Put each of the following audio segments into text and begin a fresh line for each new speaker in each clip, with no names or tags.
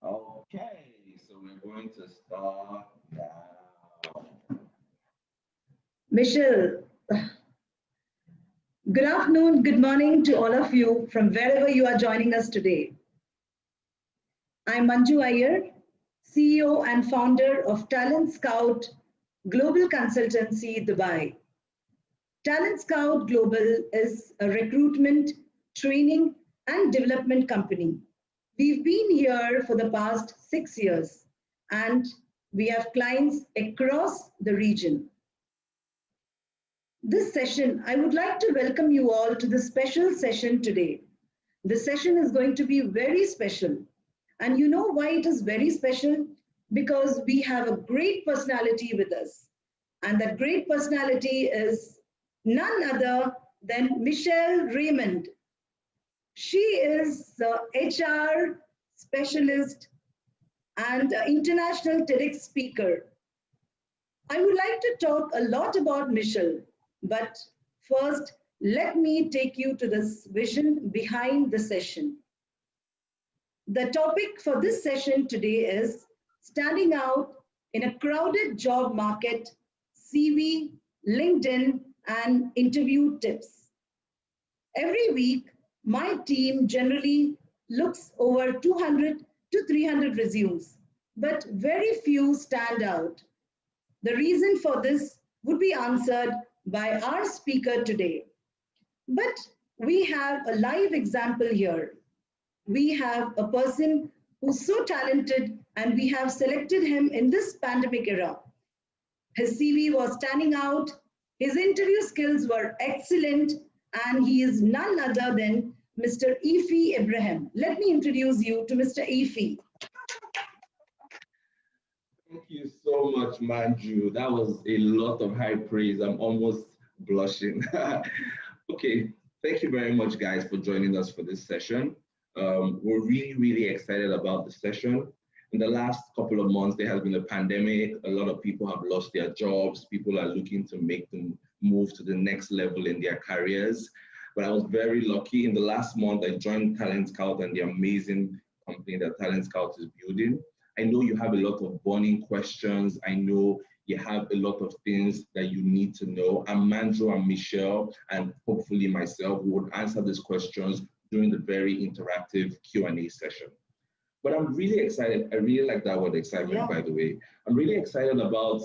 Okay, so we're going to start now.
Michelle, good afternoon, good morning to all of you from wherever you are joining us today. I'm Manju Iyer, CEO and founder of Talent Scout Global Consultancy, Dubai. Talent Scout Global is a recruitment, training, and development company. We've been here for the past 6 years and we have clients across the region. This session, I would like to welcome you all to the special session today. The session is going to be very special. And you know why it is very special? Because we have a great personality with us. And that great personality is none other than Michelle Raymond. She is the HR specialist and international TEDx speaker. I would like to talk a lot about Michelle, but first, let me take you to this vision behind the session. The topic for this session today is standing out in a crowded job market, CV, LinkedIn, and interview tips. Every week, my team generally looks over 200 to 300 resumes, but very few stand out. The reason for this would be answered by our speaker today. But we have a live example here. We have a person who's so talented and we have selected him in this pandemic era. His CV was standing out, his interview skills were excellent, and he is none other than Mr. Ifi Ibrahim. Let me introduce you to Mr. Ifi.
Thank you so much, Manju. That was a lot of high praise. I'm almost blushing. Okay, thank you very much, guys, for joining us for this session. We're really excited about the session. In the last couple of months, there has been a pandemic. A lot of people have lost their jobs. People are looking to make them move to the next level in their careers. But I was very lucky. In the last month, I joined Talent Scout and the amazing company that Talent Scout is building. I know you have a lot of burning questions. I know you have a lot of things that you need to know. And Manju and Michelle, and hopefully myself, would answer these questions during the very interactive Q&A session. But I'm really excited. I really like that word excitement, by the way. I'm really excited about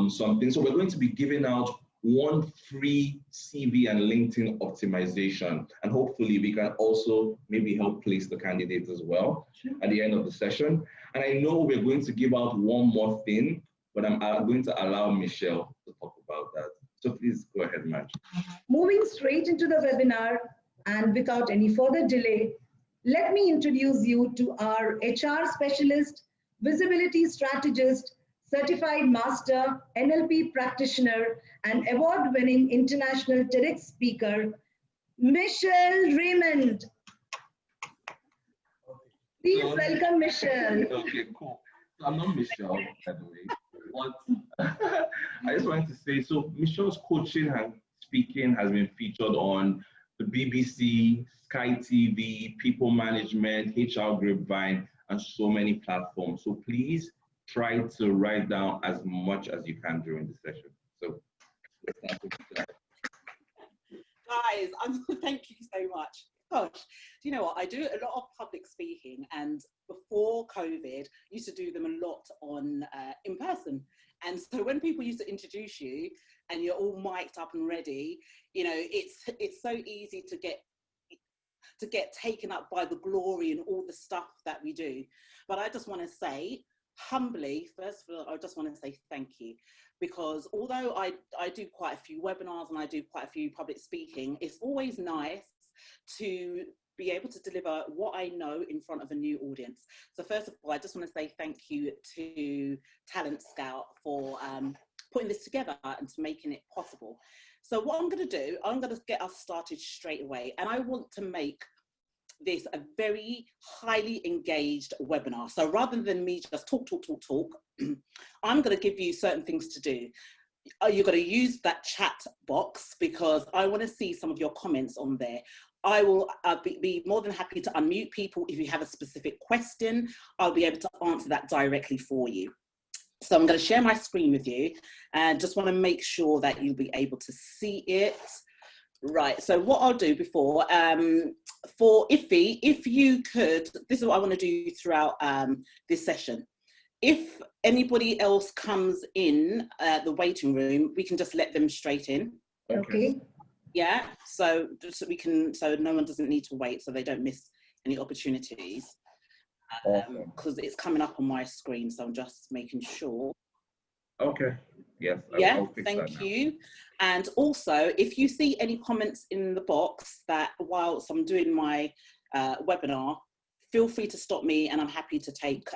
something. So we're going to be giving out one free CV and LinkedIn optimization. And hopefully we can also maybe help place the candidates as well at the end of the session. And I know we're going to give out one more thing, but I'm going to allow Michelle to talk about that. So please go ahead, Madge.
Moving straight into the webinar, and without any further delay, let me introduce you to our HR specialist, visibility strategist, certified master, NLP practitioner, and award-winning international TEDx speaker, Michelle Raymond. Please welcome Michelle.
Okay, cool. So I'm not Michelle, by the way. But I just wanted to say, so Michelle's coaching and speaking has been featured on the BBC, Sky TV, People Management, HR Grapevine, and so many platforms. So please try to write down as much as you can during the session. So let's start with that.
Guys, thank you so much. Gosh, do you know what? I do a lot of public speaking, and before COVID, used to do them a lot on in person. And so when people used to introduce you and you're all mic'd up and ready, you know, it's so easy to get taken up by the glory and all the stuff that we do. But I just want to say, humbly, first of all, I just want to say thank you, because although I do quite a few webinars and I do quite a few public speaking, it's always nice to be able to deliver what I know in front of a new audience. So first of all, I just want to say thank you to Talent Scout for putting this together and to making it possible. So what I'm going to do, I'm going to get us started straight away, and I want to make this a very highly engaged webinar. So rather than me just talk, I'm going to give you certain things to do. You're going to use that chat box because I want to see some of your comments on there. I will be more than happy to unmute people. If you have a specific question, I'll be able to answer that directly for you. So I'm going to share my screen with you and just want to make sure that you'll be able to see it. Right, so what I'll do before, for Iffy, if you could, this is what I want to do throughout this session. If anybody else comes in the waiting room, we can just let them straight in.
Okay.
Yeah, so just so we can, so no one doesn't need to wait, so they don't miss any opportunities. Because it's coming up on my screen, so I'm just making sure.
Okay. Yes.
Yeah, thank you. And also, if you see any comments in the box that whilst I'm doing my webinar, feel free to stop me, and I'm happy to take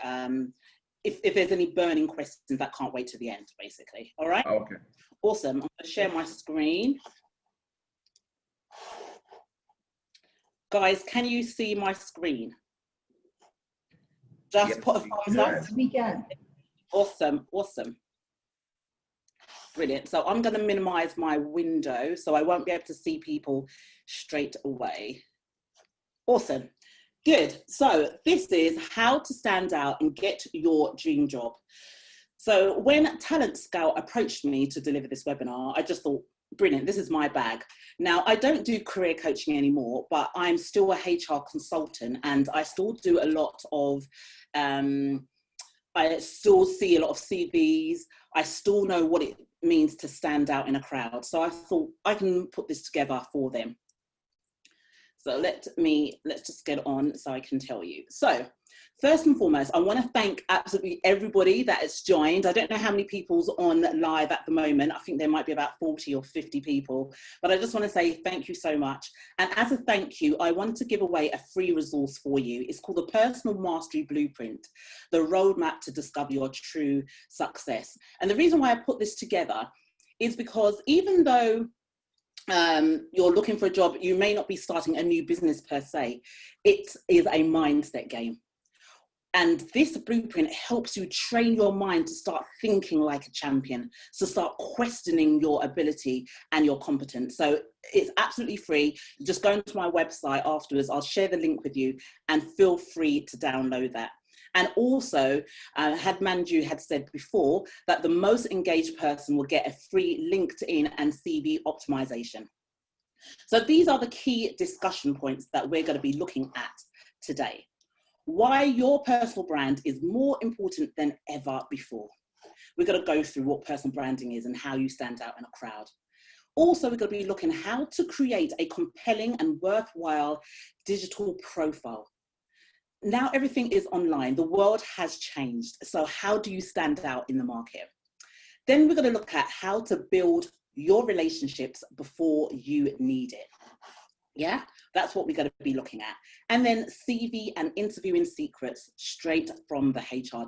if there's any burning questions that can't wait to the end, basically. All right.
Okay.
Awesome. I'm going to share my screen. Guys, can you see my screen? Just put a thumbs up.
Yes, we can.
Awesome, awesome. Brilliant. So I'm going to minimize my window so I won't be able to see people straight away. Awesome. Good. So this is how to stand out and get your dream job. So when Talent Scout approached me to deliver this webinar, I just thought, brilliant, this is my bag. Now, I don't do career coaching anymore, but I'm still a HR consultant, and I still do a lot of, I still see a lot of CVs. I still know what it means to stand out in a crowd. So I thought I can put this together for them. So let's just get on so I can tell you. So first and foremost, I want to thank absolutely everybody that has joined. I don't know how many people's on live at the moment. I think there might be about 40 or 50 people, but I just want to say thank you so much. And as a thank you, I want to give away a free resource for you. It's called the Personal Mastery Blueprint, the roadmap to discover your true success. And the reason why I put this together is because even though you're looking for a job, you may not be starting a new business per se. It is a mindset game. And this blueprint helps you train your mind to start thinking like a champion, to start questioning your ability and your competence. So it's absolutely free. Just go into my website afterwards. I'll share the link with you and feel free to download that. And also, Manju had said before that the most engaged person will get a free LinkedIn and CV optimization. So these are the key discussion points that we're going to be looking at today. Why your personal brand is more important than ever before. We're going to go through what personal branding is and how you stand out in a crowd. Also, we're going to be looking at how to create a compelling and worthwhile digital profile. Now everything is online. The world has changed. So how do you stand out in the market? Then we're going to look at how to build your relationships before you need it. Yeah, that's what we're going to be looking at. And then CV and interviewing secrets straight from the HR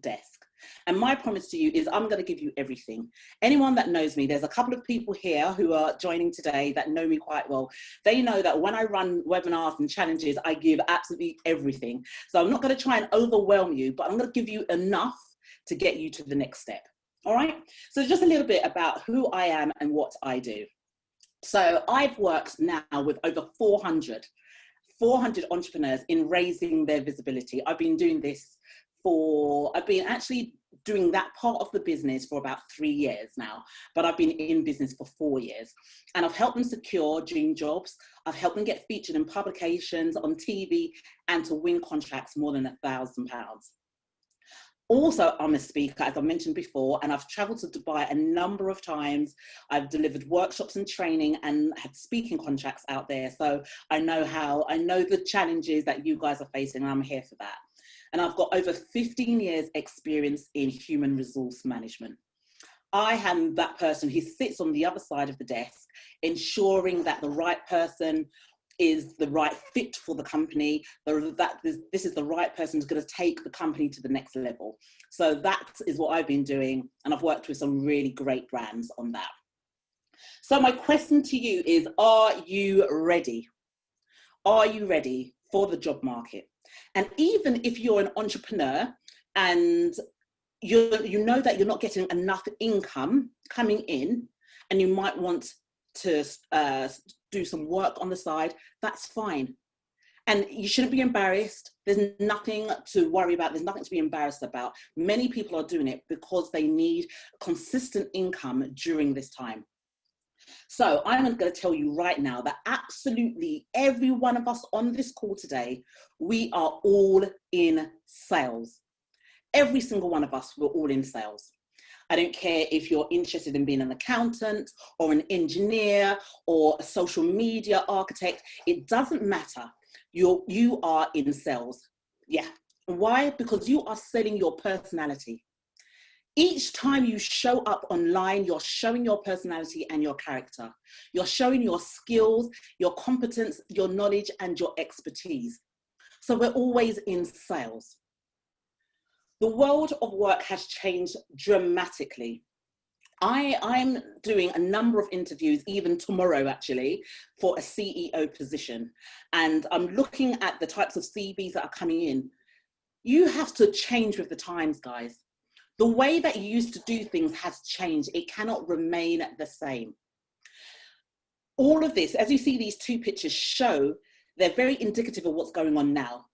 desk. And my promise to you is I'm going to give you everything. Anyone that knows me, there's a couple of people here who are joining today that know me quite well. They know that when I run webinars and challenges, I give absolutely everything. So I'm not going to try and overwhelm you, but I'm going to give you enough to get you to the next step. All right. So just a little bit about who I am and what I do. So I've worked now with over 400 entrepreneurs in raising their visibility. I've been doing this I've been actually doing that part of the business for about 3 years now, but I've been in business for 4 years. And I've helped them secure dream jobs. I've helped them get featured in publications, on TV, and to win contracts more than £1,000. Also, I'm a speaker, as I mentioned before, and I've traveled to Dubai a number of times. I've delivered workshops and training and had speaking contracts out there. So I know the challenges that you guys are facing, and I'm here for that. And I've got over 15 years experience in human resource management. I am that person who sits on the other side of the desk, ensuring that the right person is the right fit for the company, that this is the right person who's going to take the company to the next level. So that is what I've been doing, and I've worked with some really great brands on that. So my question to you is, are you ready? Are you ready for the job market? And even if you're an entrepreneur and you know that you're not getting enough income coming in, and you might want to do some work on the side, that's fine. And you shouldn't be embarrassed. There's nothing to worry about. There's nothing to be embarrassed about. Many people are doing it because they need consistent income during this time. So I'm going to tell you right now that absolutely every one of us on this call today, we are all in sales. Every single one of us, we're all in sales. I don't care if you're interested in being an accountant or an engineer or a social media architect. It doesn't matter. You are in sales. Yeah. Why? Because you are selling your personality. Each time you show up online, you're showing your personality and your character. You're showing your skills, your competence, your knowledge, and your expertise. So we're always in sales. The world of work has changed dramatically. I'm doing a number of interviews, even tomorrow actually, for a CEO position. And I'm looking at the types of CVs that are coming in. You have to change with the times, guys. The way that you used to do things has changed. It cannot remain the same. All of this, as you see these two pictures show, they're very indicative of what's going on now.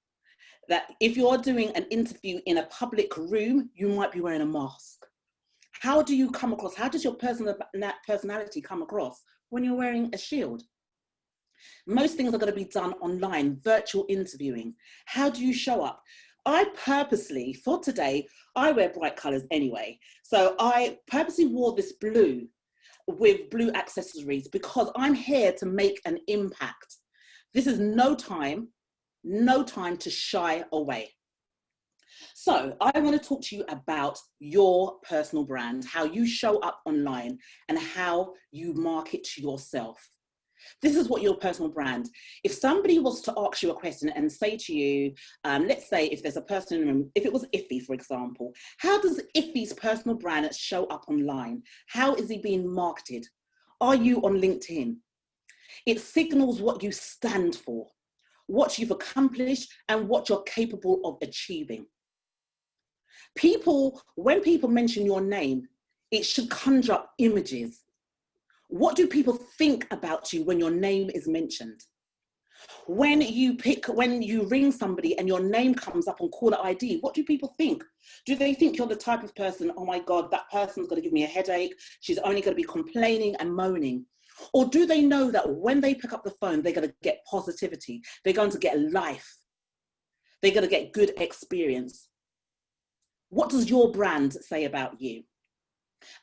That if you're doing an interview in a public room, you might be wearing a mask. How do you come across? How does your personality come across when you're wearing a shield? Most things are going to be done online, virtual interviewing. How do you show up? I purposely, for today, I wear bright colors anyway. So I purposely wore this blue with blue accessories because I'm here to make an impact. This is no time to shy away. So I want to talk to you about your personal brand, how you show up online and how you market to yourself. This is what your personal brand. If somebody was to ask you a question and say to you, let's say if there's a person in the room, if it was Iffy, for example, how does Iffy's personal brand show up online? How is he being marketed? Are you on LinkedIn? It signals what you stand for, what you've accomplished, and what you're capable of achieving. When people mention your name, it should conjure up images. What do people think about you when your name is mentioned? When you ring somebody and your name comes up on caller ID, what do people think? Do they think you're the type of person, oh my God, that person's going to give me a headache. She's only going to be complaining and moaning. Or do they know that when they pick up the phone, they're going to get positivity. They're going to get life. They're going to get good experience. What does your brand say about you?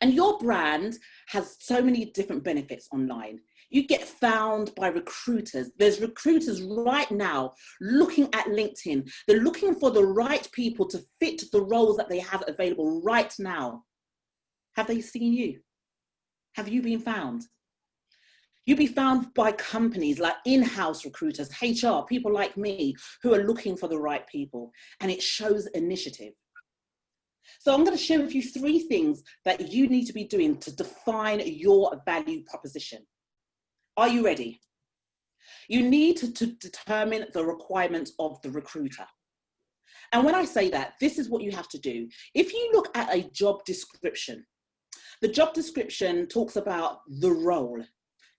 And your brand has so many different benefits online. You get found by recruiters. There's recruiters right now looking at LinkedIn. They're looking for the right people to fit the roles that they have available right now. Have they seen you? Have you been found? You'll be found by companies like in-house recruiters, HR, people like me who are looking for the right people, and it shows initiative. So I'm going to share with you 3 things that you need to be doing to define your value proposition. Are you ready? You need to determine the requirements of the recruiter. And when I say that, this is what you have to do. If you look at a job description, the job description talks about the role.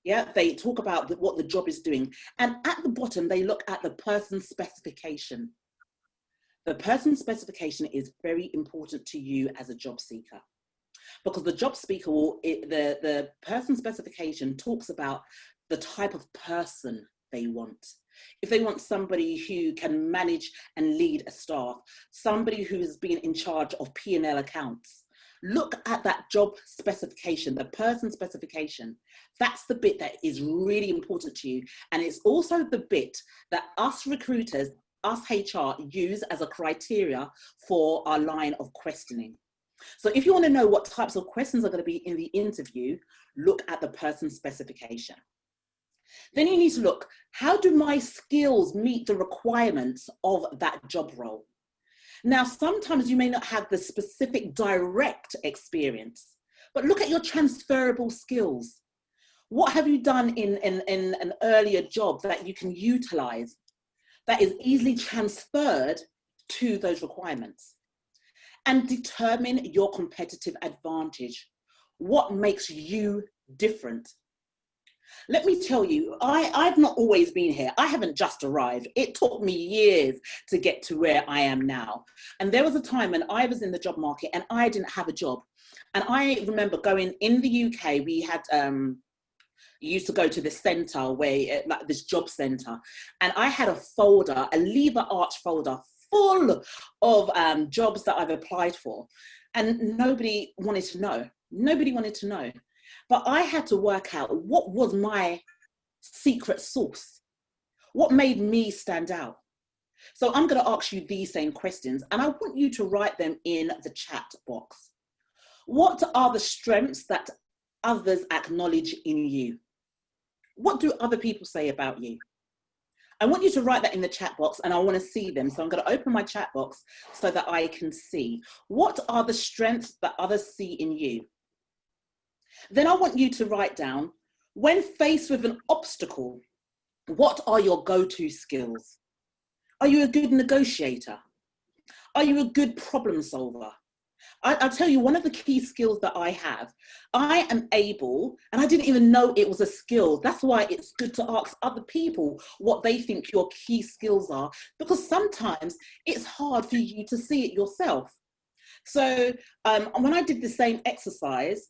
Yeah, they talk about what the job is doing. And at the bottom, they look at the person's specification. The person's specification is very important to you as a job seeker, because the job seeker the person's specification talks about the type of person they want. If they want somebody who can manage and lead a staff, somebody who's been in charge of P&L accounts, look at that job specification, the person specification. That's the bit that is really important to you. And it's also the bit that us recruiters, us HR use as a criteria for our line of questioning. So if you want to know what types of questions are going to be in the interview, look at the person's specification. Then you need to look, how do my skills meet the requirements of that job role? Now, sometimes you may not have the specific direct experience, but look at your transferable skills. What have you done in an earlier job that you can utilize that is easily transferred to those requirements? And determine your competitive advantage. What makes you different? Let me tell you, I've not always been here. I haven't just arrived. It took me years to get to where I am now. And there was a time when I was in the job market and I didn't have a job. And I remember going in the UK, we had, used to go to the centre where, like this job centre. And I had a folder, a lever arch folder full of jobs that I've applied for. And nobody wanted to know. Nobody wanted to know. But I had to work out what was my secret sauce, what made me stand out. So I'm going to ask you these same questions, and I want you to write them in the chat box. What are the strengths that others acknowledge in you? What do other people say about you? I want you to write that in the chat box, and I want to see them. So I'm going to open my chat box so that I can see. What are the strengths that others see in you? Then I want you to write down, when faced with an obstacle, what are your go-to skills? Are you a good negotiator? Are you a good problem solver? I'll tell you, one of the key skills that I have, I am able, and I didn't even know it was a skill. That's why it's good to ask other people what they think your key skills are, because sometimes it's hard for you to see it yourself. So when I did the same exercise,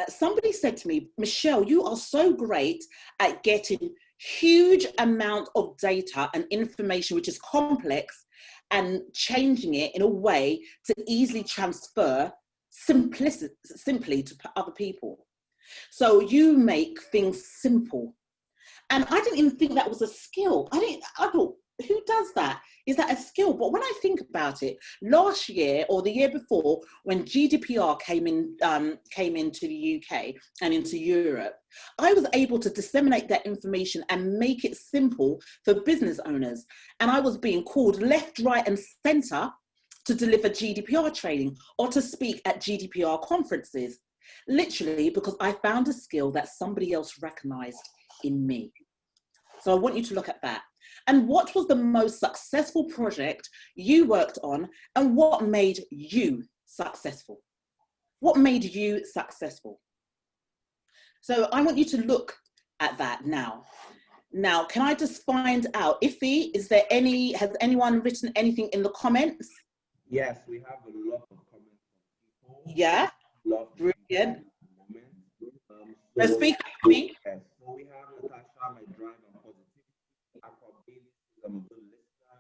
somebody said to me, Michelle, you are so great at getting huge amount of data and information, which is complex, and changing it in a way to easily transfer simply to other people. So you make things simple. And I didn't even think that was a skill. I thought, who does that? Is that a skill? But when I think about it, last year or the year before, when GDPR came into the UK and into Europe, I was able to disseminate that information and make it simple for business owners. And I was being called left, right, and centre to deliver GDPR training or to speak at GDPR conferences, literally because I found a skill that somebody else recognised in me. So I want you to look at that. And what was the most successful project you worked on, and what made you successful? What made you successful? So I want you to look at that now. Now, can I just find out, Iffy, has anyone written anything in the comments?
Yes, we have a lot of comments from people.
Yeah, brilliant. So speak to me.
Yes. So we have Natasha, my drive and positivity. Aqua Bailey, I'm a good listener.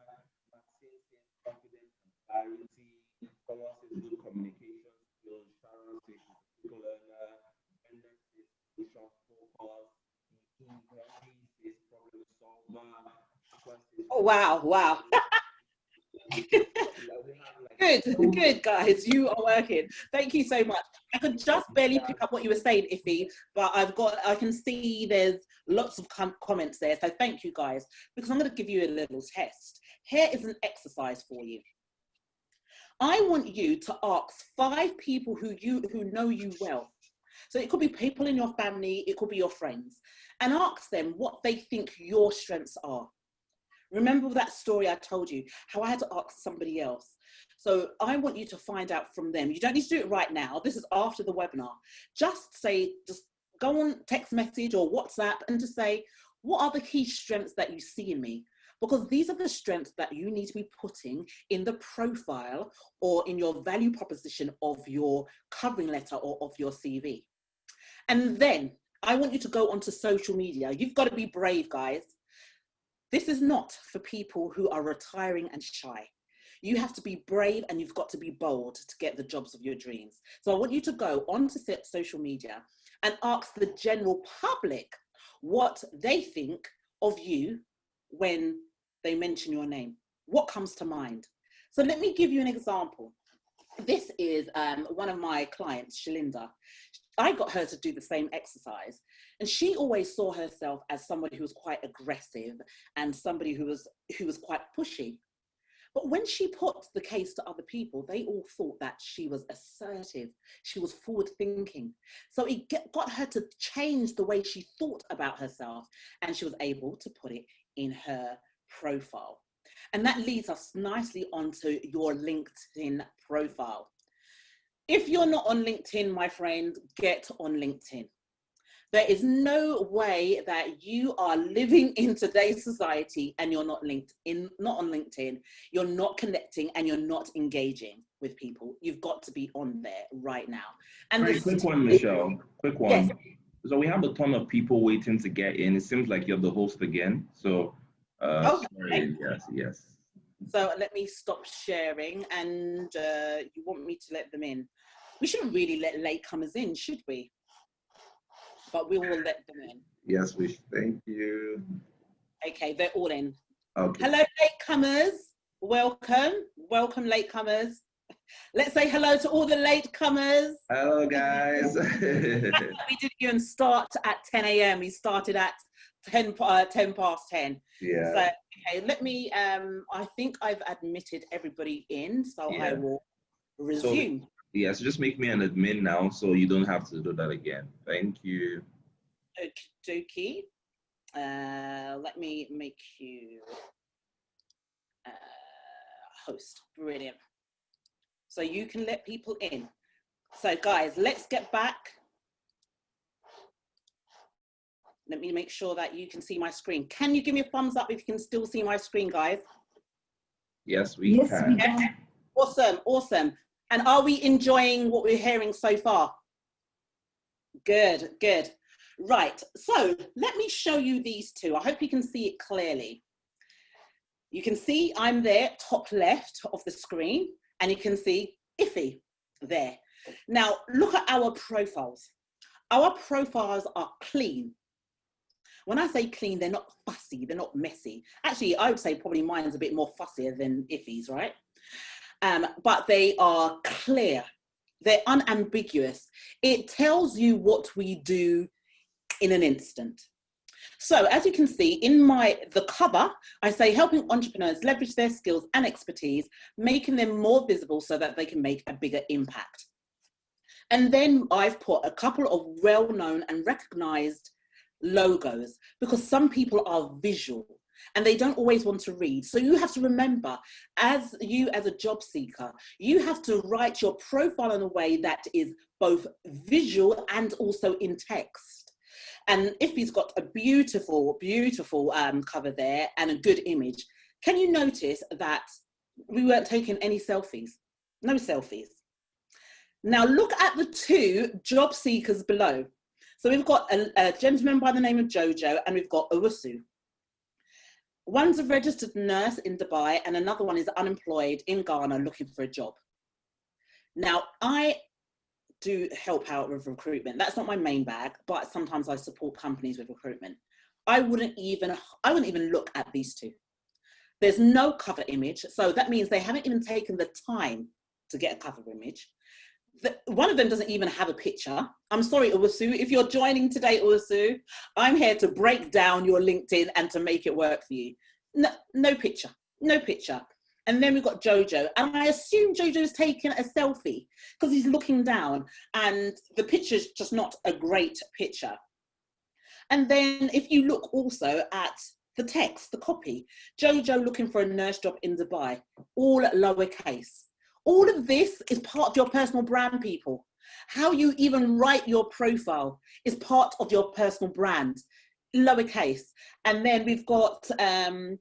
Maxine says confidence and clarity. Thomas says good communication skills. Sharon says she's a people learner. Brenda says solution focus. Henry says problem solver. Aqua says,
Oh, wow. Good, guys. You are working. Thank you so much. I could just barely pick up what you were saying, Iffy, but I can see there's lots of comments there. So thank you, guys, because I'm going to give you a little test. Here is an exercise for you. I want you to ask 5 people who know you well. So it could be people in your family, it could be your friends, and ask them what they think your strengths are. Remember that story I told you, how I had to ask somebody else. So I want you to find out from them. You don't need to do it right now. This is after the webinar. Just go on text message or WhatsApp and just say, what are the key strengths that you see in me? Because these are the strengths that you need to be putting in the profile or in your value proposition of your covering letter or of your CV. And then I want you to go onto social media. You've got to be brave, guys. This is not for people who are retiring and shy. You have to be brave and you've got to be bold to get the jobs of your dreams. So I want you to go onto social media and ask the general public what they think of you when they mention your name. What comes to mind? So let me give you an example. This is one of my clients, Shalinda. I got her to do the same exercise, and she always saw herself as somebody who was quite aggressive and somebody who was quite pushy. But when she put the case to other people, they all thought that she was assertive, she was forward thinking. So it got her to change the way she thought about herself, and she was able to put it in her profile. And that leads us nicely onto your LinkedIn profile. If you're not on LinkedIn, my friend, get on LinkedIn. There is no way that you are living in today's society and you're not not on LinkedIn, you're not connecting and you're not engaging with people. You've got to be on there right now. And
Right, quick one, Michelle. Quick one.
Yes.
So we have a ton of people waiting to get in. It seems like you're the host again. So
Okay.
sorry. Yes.
So let me stop sharing, and you want me to let them in. We shouldn't really let latecomers in, should we? But we will let them in.
Yes, we should. Thank you.
Okay, they're all in.
Okay.
Hello, latecomers. Welcome latecomers. Let's say hello to all the latecomers.
Hello, guys.
We didn't even start at 10 a.m. We started at 10 past 10.
Yeah.
So, okay, let me, I think I've admitted everybody in, so
Yeah.
I will resume.
So, yes, just make me an admin now so you don't have to do that again. Thank you.
Okie dokie. Let me make you host. Brilliant. So you can let people in. So guys, let's get back. Let me make sure that you can see my screen. Can you give me a thumbs up if you can still see my screen, guys?
Yes, we can.
can.
Awesome, awesome. And are we enjoying what we're hearing so far? Good, good. Right, so let me show you these two. I hope you can see it clearly. You can see I'm there, top left of the screen, and you can see Iffy there. Now, look at our profiles. Our profiles are clean. When I say clean, they're not fussy, they're not messy. Actually, I would say probably mine's a bit more fussier than Iffy's, right? But they are clear. They're unambiguous. It tells you what we do in an instant. So as you can see in the cover, I say helping entrepreneurs leverage their skills and expertise, making them more visible so that they can make a bigger impact. And then I've put a couple of well-known and recognized logos because some people are visual and they don't always want to read. So you have to remember, as a job seeker, you have to write your profile in a way that is both visual and also in text. And Iffy's got a beautiful, beautiful cover there and a good image. Can you notice that we weren't taking any selfies? No selfies. Now look at the two job seekers below. So we've got a gentleman by the name of Jojo and we've got Owusu. One's a registered nurse in Dubai and another one is unemployed in Ghana looking for a job. Now I do help out with recruitment. That's not my main bag, but sometimes I support companies with recruitment. I wouldn't even look at these two. There's no cover image. So that means they haven't even taken the time to get a cover image. One of them doesn't even have a picture. I'm sorry, Owusu, if you're joining today, Owusu, I'm here to break down your LinkedIn and to make it work for you. No picture, no picture. And then we've got Jojo, and I assume Jojo's taking a selfie because he's looking down and the picture's just not a great picture. And then if you look also at the text, the copy, Jojo looking for a nurse job in Dubai, all lowercase. All of this is part of your personal brand, people. How you even write your profile is part of your personal brand, lowercase. And then we've got, and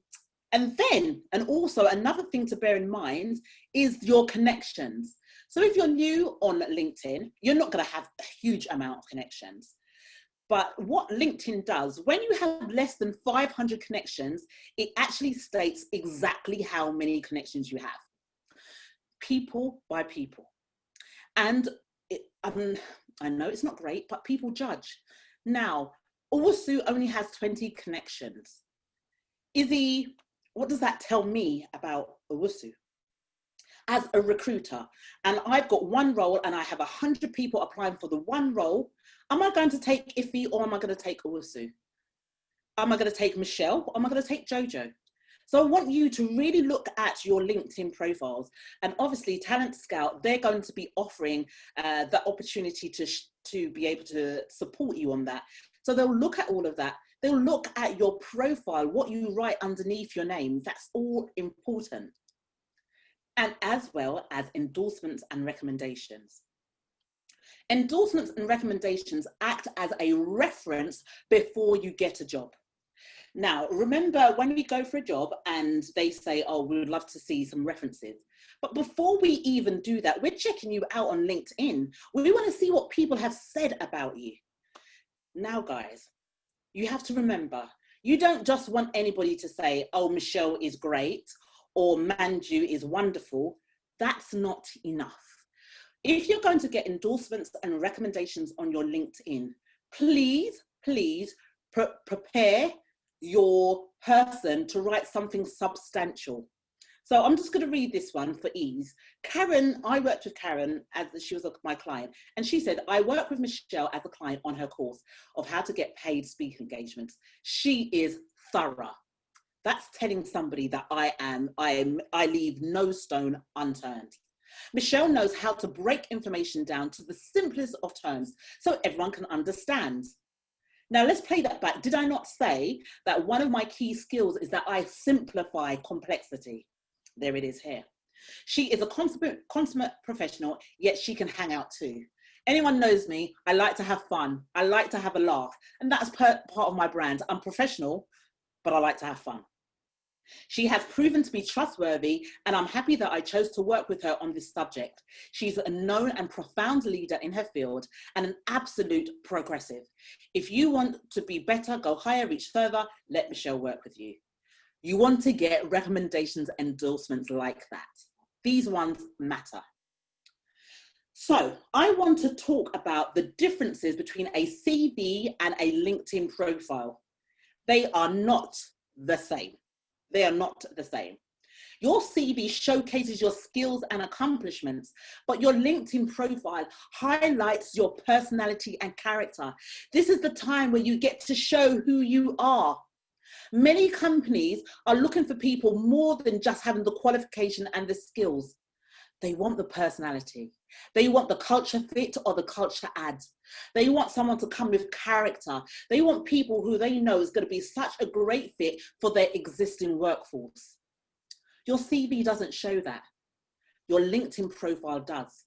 also another thing to bear in mind is your connections. So if you're new on LinkedIn, you're not going to have a huge amount of connections. But what LinkedIn does, when you have less than 500 connections, it actually states exactly how many connections you have. People by people. And I know it's not great, but people judge. Now, Owusu only has 20 connections. What does that tell me about Owusu? As a recruiter, and I've got one role and I have 100 people applying for the one role, am I going to take Iffy or am I going to take Owusu? Am I going to take Michelle or am I going to take Jojo? So I want you to really look at your LinkedIn profiles, and obviously Talent Scout, they're going to be offering the opportunity to be able to support you on that. So they'll look at all of that. They'll look at your profile, what you write underneath your name. That's all important. And as well as endorsements and recommendations. Endorsements and recommendations act as a reference before you get a job. Now, remember when we go for a job and they say, oh, we would love to see some references. But before we even do that, we're checking you out on LinkedIn. We want to see what people have said about you. Now, guys, you have to remember, you don't just want anybody to say, oh, Michelle is great or Manju is wonderful. That's not enough. If you're going to get endorsements and recommendations on your LinkedIn, please prepare your person to write something substantial. So I'm just going to read this one for ease. Karen, I worked with Karen as she was my client, and she said, I work with Michelle as a client on her course of how to get paid speaking engagements. She is thorough. That's telling somebody that I leave no stone unturned. Michelle knows how to break information down to the simplest of terms so everyone can understand. Now let's play that back. Did I not say that one of my key skills is that I simplify complexity? There it is here. She is a consummate professional, yet she can hang out too. Anyone knows me, I like to have fun. I like to have a laugh. And that's part of my brand. I'm professional, but I like to have fun. She has proven to be trustworthy, and I'm happy that I chose to work with her on this subject. She's a known and profound leader in her field and an absolute progressive. If you want to be better, go higher, reach further, let Michelle work with you. You want to get recommendations, endorsements like that. These ones matter. So I want to talk about the differences between a CV and a LinkedIn profile. They are not the same. They are not the same. Your CV showcases your skills and accomplishments, but your LinkedIn profile highlights your personality and character. This is the time where you get to show who you are. Many companies are looking for people more than just having the qualification and the skills. They want the personality. They want the culture fit or the culture add. They want someone to come with character. They want people who they know is going to be such a great fit for their existing workforce. Your CV doesn't show that. Your LinkedIn profile does.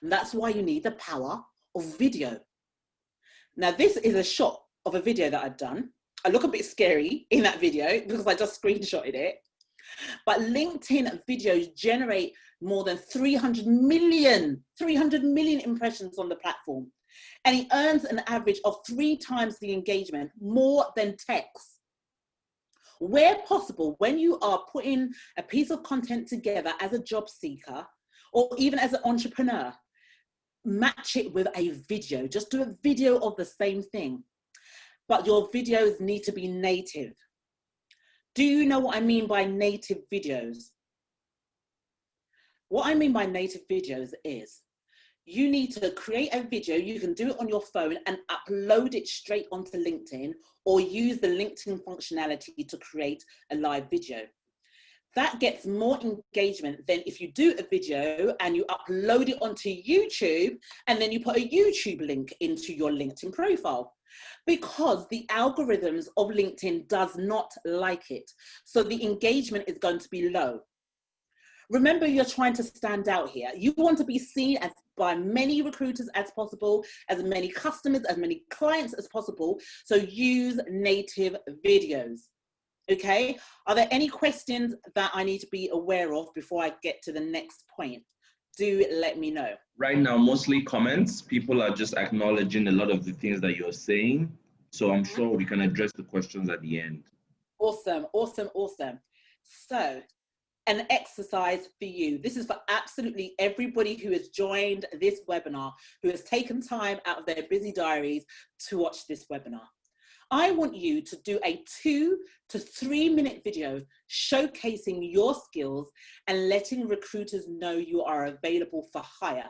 And that's why you need the power of video. Now, this is a shot of a video that I've done. I look a bit scary in that video because I just screenshotted it. But LinkedIn videos generate more than 300 million impressions on the platform. And it earns an average of 3 times the engagement, more than text. Where possible, when you are putting a piece of content together as a job seeker, or even as an entrepreneur, match it with a video. Just do a video of the same thing. But your videos need to be native. Do you know what I mean by native videos? What I mean by native videos is you need to create a video. You can do it on your phone and upload it straight onto LinkedIn, or use the LinkedIn functionality to create a live video. That gets more engagement than if you do a video and you upload it onto YouTube and then you put a YouTube link into your LinkedIn profile, because the algorithms of LinkedIn does not like it. So the engagement is going to be low. Remember, you're trying to stand out here. You want to be seen as by many recruiters as possible, as many customers, as many clients as possible. So use native videos. Okay, are there any questions that I need to be aware of before I get to the next point? Do let me know.
Right now, mostly comments. People are just acknowledging a lot of the things that you're saying. So I'm sure we can address the questions at the end.
Awesome, awesome, awesome. So an exercise for you. This is for absolutely everybody who has joined this webinar, who has taken time out of their busy diaries to watch this webinar. I want you to do a 2 to 3 minute video showcasing your skills and letting recruiters know you are available for hire.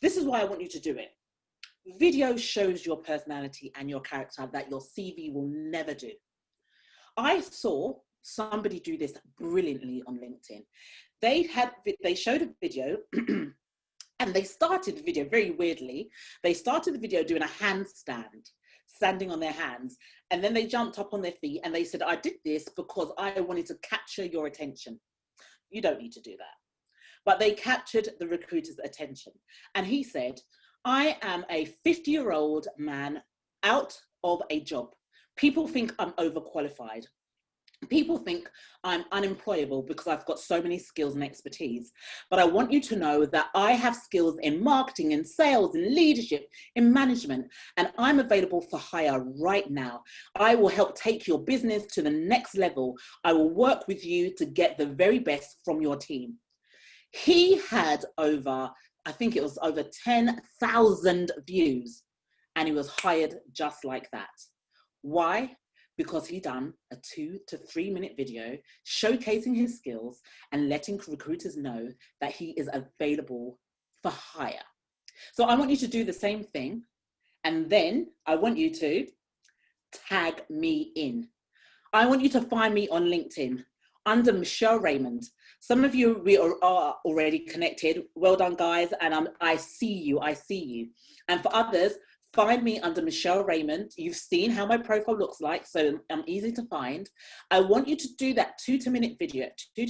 This is why I want you to do it. Video shows your personality and your character that your CV will never do. I saw somebody do this brilliantly on LinkedIn. They showed a video and they started the video very weirdly. They started the video doing a handstand, standing on their hands, and then they jumped up on their feet and they said, I did this because I wanted to capture your attention. You don't need to do that. but they captured the recruiter's attention. And he said, I am a 50-year-old man out of a job. People think I'm overqualified. People think I'm unemployable because I've got so many skills and expertise. But I want you to know that I have skills in marketing, in sales, in leadership, in management, and I'm available for hire right now. I will help take your business to the next level. I will work with you to get the very best from your team. He had over, I think it was over 10,000 views, and he was hired just like that. Why? Because he done a 2 to 3 minute video showcasing his skills and letting recruiters know that he is available for hire. So I want you to do the same thing. And then I want you to tag me in. I want you to find me on LinkedIn under Michelle Raymond. Some of you we are already connected. Well done, guys. And I see you. And for others, find me under Michelle Raymond. You've seen how my profile looks like, so I'm easy to find. I want you to do that 2 to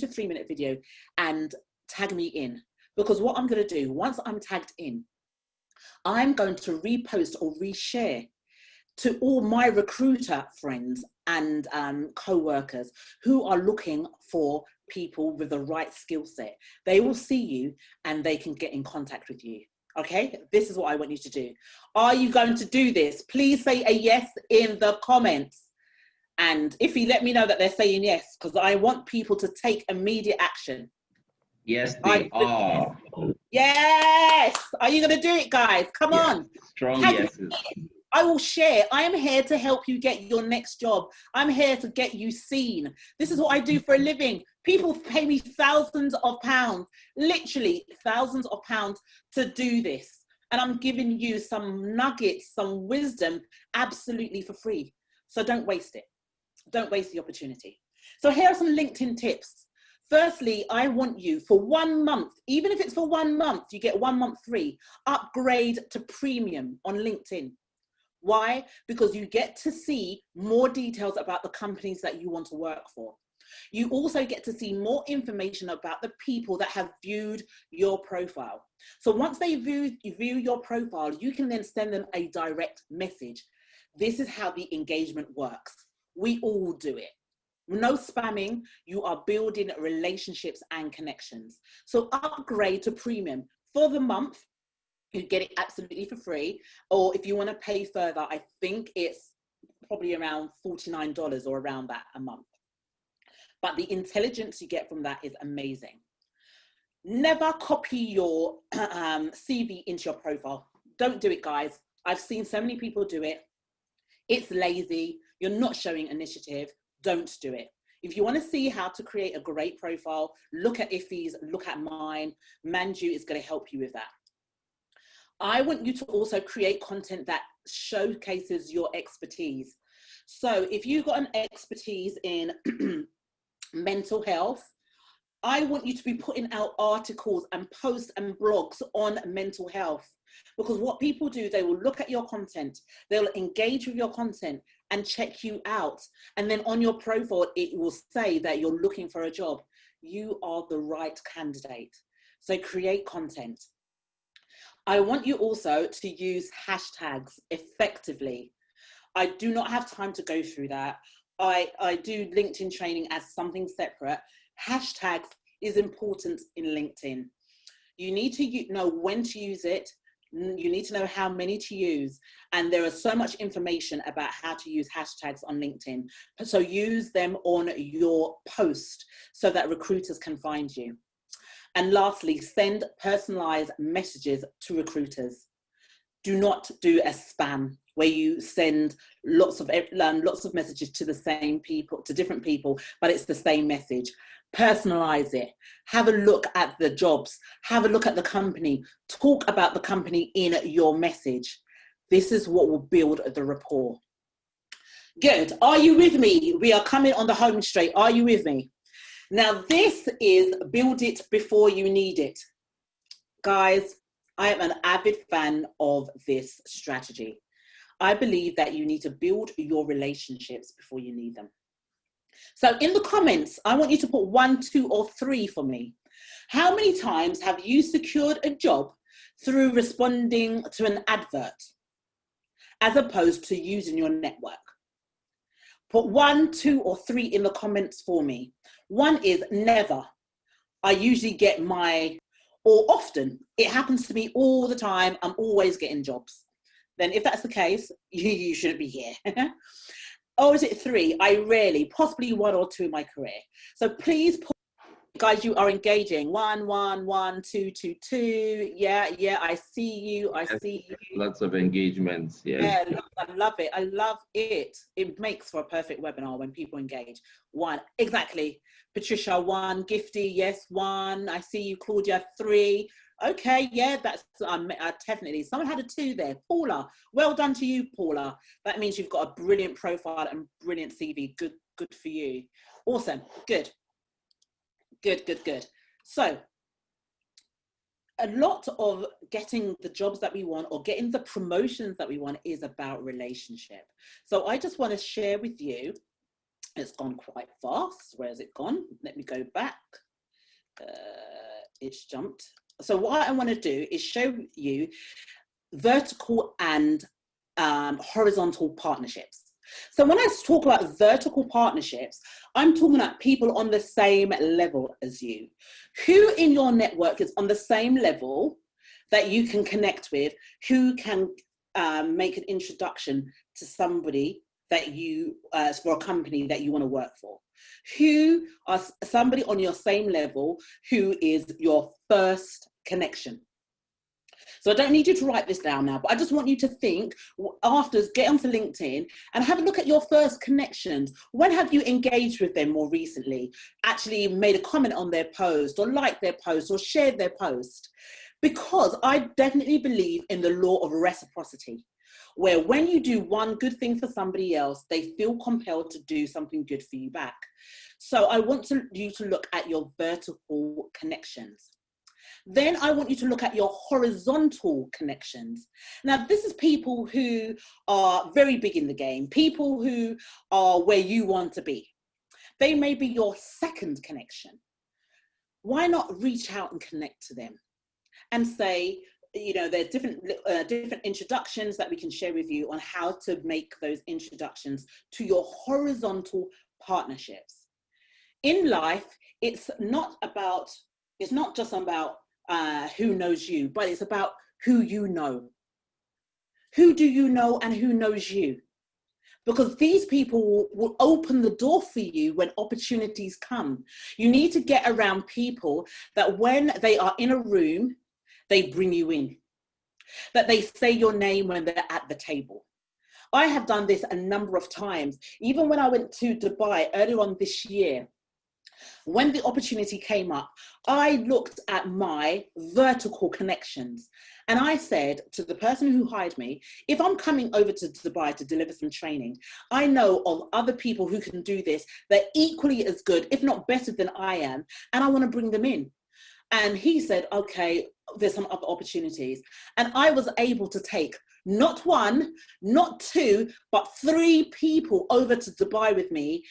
3 minute video and tag me in. Because what I'm going to do, once I'm tagged in, I'm going to repost or reshare to all my recruiter friends and co-workers who are looking for people with the right skill set. They will see you and they can get in contact with you. Okay, this is what I want you to do. Are you going to do this? Please say a yes in the comments. And if you let me know that they're saying yes, because I want people to take immediate action.
Yes, they are.
Yes. Are you going to do it, guys? Come on.
Strong yeses.
I will share. I am here to help you get your next job. I'm here to get you seen. This is what I do for a living. People pay me thousands of pounds, literally thousands of pounds to do this. And I'm giving you some nuggets, some wisdom, absolutely for free. So don't waste it. Don't waste the opportunity. So here are some LinkedIn tips. Firstly, I want you for 1 month, even if it's for 1 month, you get 1 month free, upgrade to premium on LinkedIn. Why? Because you get to see more details about the companies that you want to work for. You also get to see more information about the people that have viewed your profile. So once they view your profile, you can then send them a direct message. This is how the engagement works. We all do it. No spamming. You are building relationships and connections. So upgrade to premium for the month. You get it absolutely for free, or if you want to pay further, I think it's probably around $49 or around that a month. But the intelligence you get from that is amazing. Never copy your CV into your profile. Don't do it, guys. I've seen so many people do it. It's lazy. You're not showing initiative. Don't do it. If you want to see how to create a great profile, look at Iffy's, look at mine. Manju is going to help you with that. I want you to also create content that showcases your expertise. So if you've got an expertise in mental health, I want you to be putting out articles and posts and blogs on mental health. Because what people do, they will look at your content, they'll engage with your content and check you out. And then on your profile, it will say that you're looking for a job. You are the right candidate. So create content. I want you also to use hashtags effectively. I do not have time to go through that. I do LinkedIn training as something separate. Hashtags is important in LinkedIn. You need to know when to use it. You need to know how many to use. And there is so much information about how to use hashtags on LinkedIn. So use them on your post so that recruiters can find you. And lastly, send personalized messages to recruiters. Do not do a spam where you send lots of messages to the same people, to different people, but it's the same message. Personalize it. Have a look at the jobs. Have a look at the company. Talk about the company in your message. This is what will build the rapport. Good. Are you with me? We are coming on the home straight. Are you with me? Now, this is build it before you need it. Guys, I am an avid fan of this strategy. I believe that you need to build your relationships before you need them. So in the comments, I want you to put 1, 2, or 3 for me. How many times have you secured a job through responding to an advert as opposed to using your network? Put 1, 2, or 3 in the comments for me. 1 is never. I usually get or often. It happens to me all the time. I'm always getting jobs. Then if that's the case, you shouldn't be here. Or is it 3? I rarely, possibly 1 or 2 in my career. So please put, guys, you are engaging. 1, 1, 1, 2, 2, 2. Yeah, I see you. I see you.
Lots of engagements.
Yeah, I love it. I love it. It makes for a perfect webinar when people engage. 1, exactly. Patricia, 1. Gifty, yes, 1. I see you. Claudia, 3. Okay, yeah, that's definitely. Someone had a 2 there. Paula, well done to you, Paula. That means you've got a brilliant profile and brilliant CV. Good for you. Awesome. Good. So a lot of getting the jobs that we want or getting the promotions that we want is about relationship. So I just want to share with you, it's gone quite fast. Where has it gone? Let me go back. It's jumped. So what I want to do is show you vertical and horizontal partnerships. So when I talk about vertical partnerships, I'm talking about people on the same level as you. Who in your network is on the same level that you can connect with, who can make an introduction to somebody that you, for a company that you want to work for? Who are somebody on your same level who is your first connection? So I don't need you to write this down now, but I just want you to think afterwards, get onto LinkedIn and have a look at your first connections. When have you engaged with them more recently? Actually made a comment on their post or liked their post or shared their post? Because I definitely believe in the law of reciprocity, where when you do one good thing for somebody else, they feel compelled to do something good for you back. So I want you to look at your vertical connections. Then I want you to look at your horizontal connections. Now, this is people who are very big in the game, people who are where you want to be. They may be your second connection. Why not reach out and connect to them and say, you know, there's different introductions that we can share with you on how to make those introductions to your horizontal partnerships. In life, it's not just about who knows you, but it's about who you know. Who do you know and who knows you? Because these people will open the door for you when opportunities come. You need to get around people that when they are in a room, they bring you in, that they say your name when they're at the table. I have done this a number of times. Even when I went to Dubai earlier on this year, when the opportunity came up, I looked at my vertical connections and I said to the person who hired me, if I'm coming over to Dubai to deliver some training, I know of other people who can do this. They're equally as good, if not better than I am, and I want to bring them in. And he said, okay, there's some other opportunities. And I was able to take not 1, not 2, but 3 people over to Dubai with me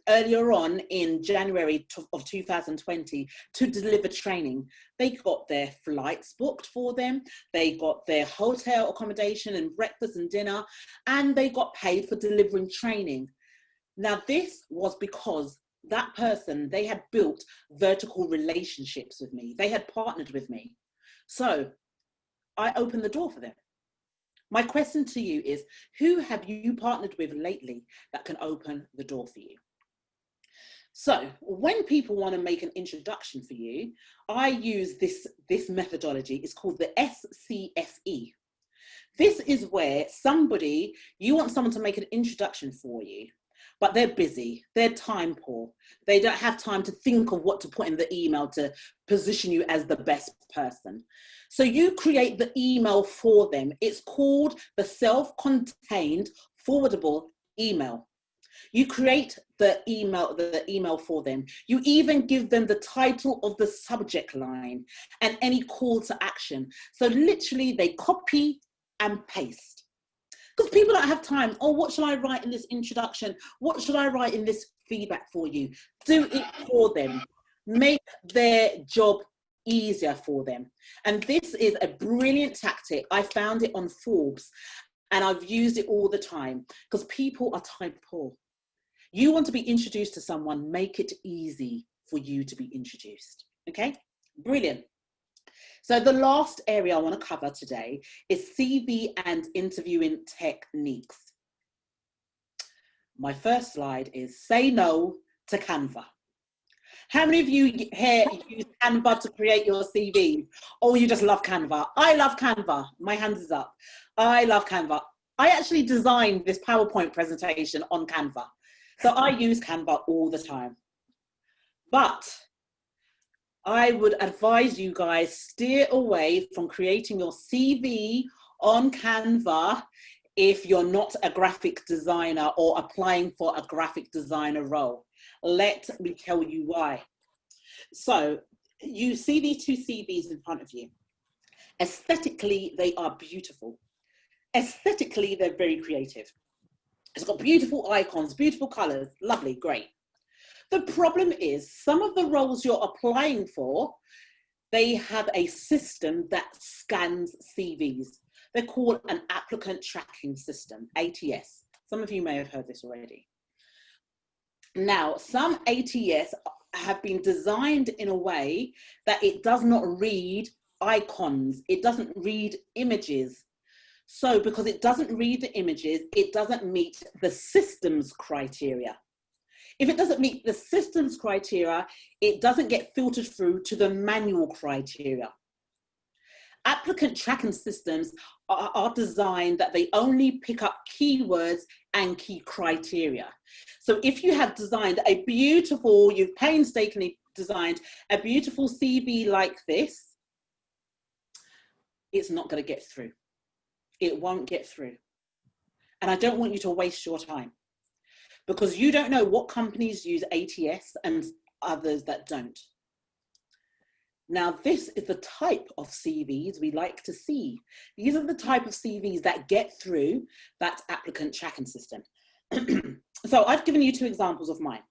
earlier on in January of 2020 to deliver training. They got their flights booked for them. They got their hotel accommodation and breakfast and dinner, and they got paid for delivering training. Now, this was because that person, they had built vertical relationships with me. They had partnered with me. So I opened the door for them. My question to you is, who have you partnered with lately that can open the door for you? So when people want to make an introduction for you, I use this methodology. It's called the SCFE. This is where you want someone to make an introduction for you, but they're busy, they're time poor. They don't have time to think of what to put in the email to position you as the best person. So you create the email for them. It's called the self-contained forwardable email. You create the email for them. You even give them the title of the subject line and any call to action. So literally they copy and paste. Because people don't have time. Oh, what should I write in this introduction? What should I write in this feedback for you? Do it for them. make their job easier for them. And this is a brilliant tactic. I found it on Forbes and I've used it all the time because people are type poor. You want to be introduced to someone, make it easy for you to be introduced. Okay, brilliant. So the last area I want to cover today is CV and interviewing techniques. My first slide is say no to Canva. How many of you here use Canva to create your CV? Or you just love Canva? I love Canva. My hands is up. I love Canva. I actually designed this PowerPoint presentation on Canva. So I use Canva all the time. But I would advise you guys steer away from creating your CV on Canva if you're not a graphic designer or applying for a graphic designer role. Let me tell you why. So you see these two CVs in front of you. Aesthetically, they are beautiful. Aesthetically, they're very creative. It's got beautiful icons, beautiful colors, lovely, great. The problem is some of the roles you're applying for, they have a system that scans CVs. They're called an applicant tracking system, ATS. Some of you may have heard this already. Now, some ATS have been designed in a way that it does not read icons. It doesn't read images. So because it doesn't read the images, it doesn't meet the system's criteria. If it doesn't meet the system's criteria, it doesn't get filtered through to the manual criteria. Applicant tracking systems are designed that they only pick up keywords and key criteria. So if you have designed a beautiful, you've painstakingly designed a beautiful CV like this, it's not going to get through. It won't get through. And I don't want you to waste your time because you don't know what companies use ATS and others that don't. Now, this is the type of CVs we like to see. These are the type of CVs that get through that applicant tracking system. So I've given you two examples of mine.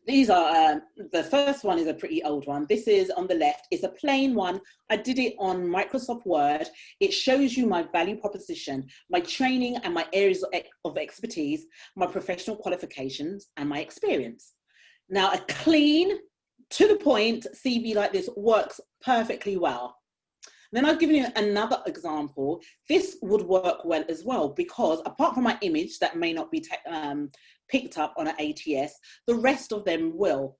These are, the first one is a pretty old one. This is on the left. It's a plain one. I did it on Microsoft Word. It shows you my value proposition, my training and my areas of expertise, my professional qualifications and my experience. Now, a clean, to the point CV like this works perfectly well. Then I've given you another example. This would work well as well because apart from my image that may not be picked up on an ATS, the rest of them will,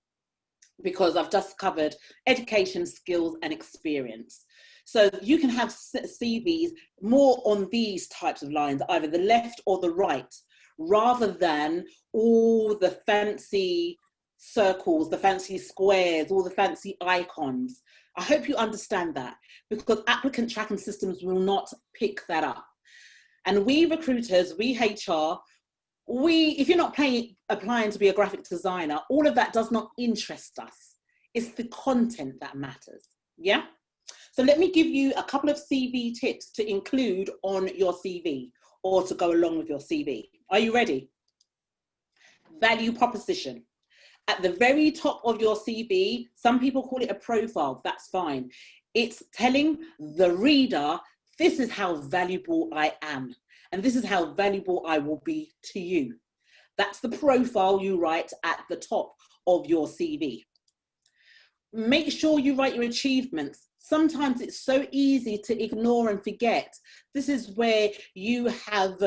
because I've just covered education, skills and experience. So you can have CVs more on these types of lines, either the left or the right, rather than all the fancy circles, the fancy squares, all the fancy icons. I hope you understand that because applicant tracking systems will not pick that up. And we recruiters, we HR, if you're not applying to be a graphic designer, all of that does not interest us. It's the content that matters, yeah? So let me give you a couple of CV tips to include on your CV or to go along with your CV. Are you ready? Value proposition. At the very top of your CV, some people call it a profile, that's fine. It's telling the reader, this is how valuable I am, and this is how valuable I will be to you. That's the profile you write at the top of your CV. Make sure you write your achievements. Sometimes it's so easy to ignore and forget. This is where you have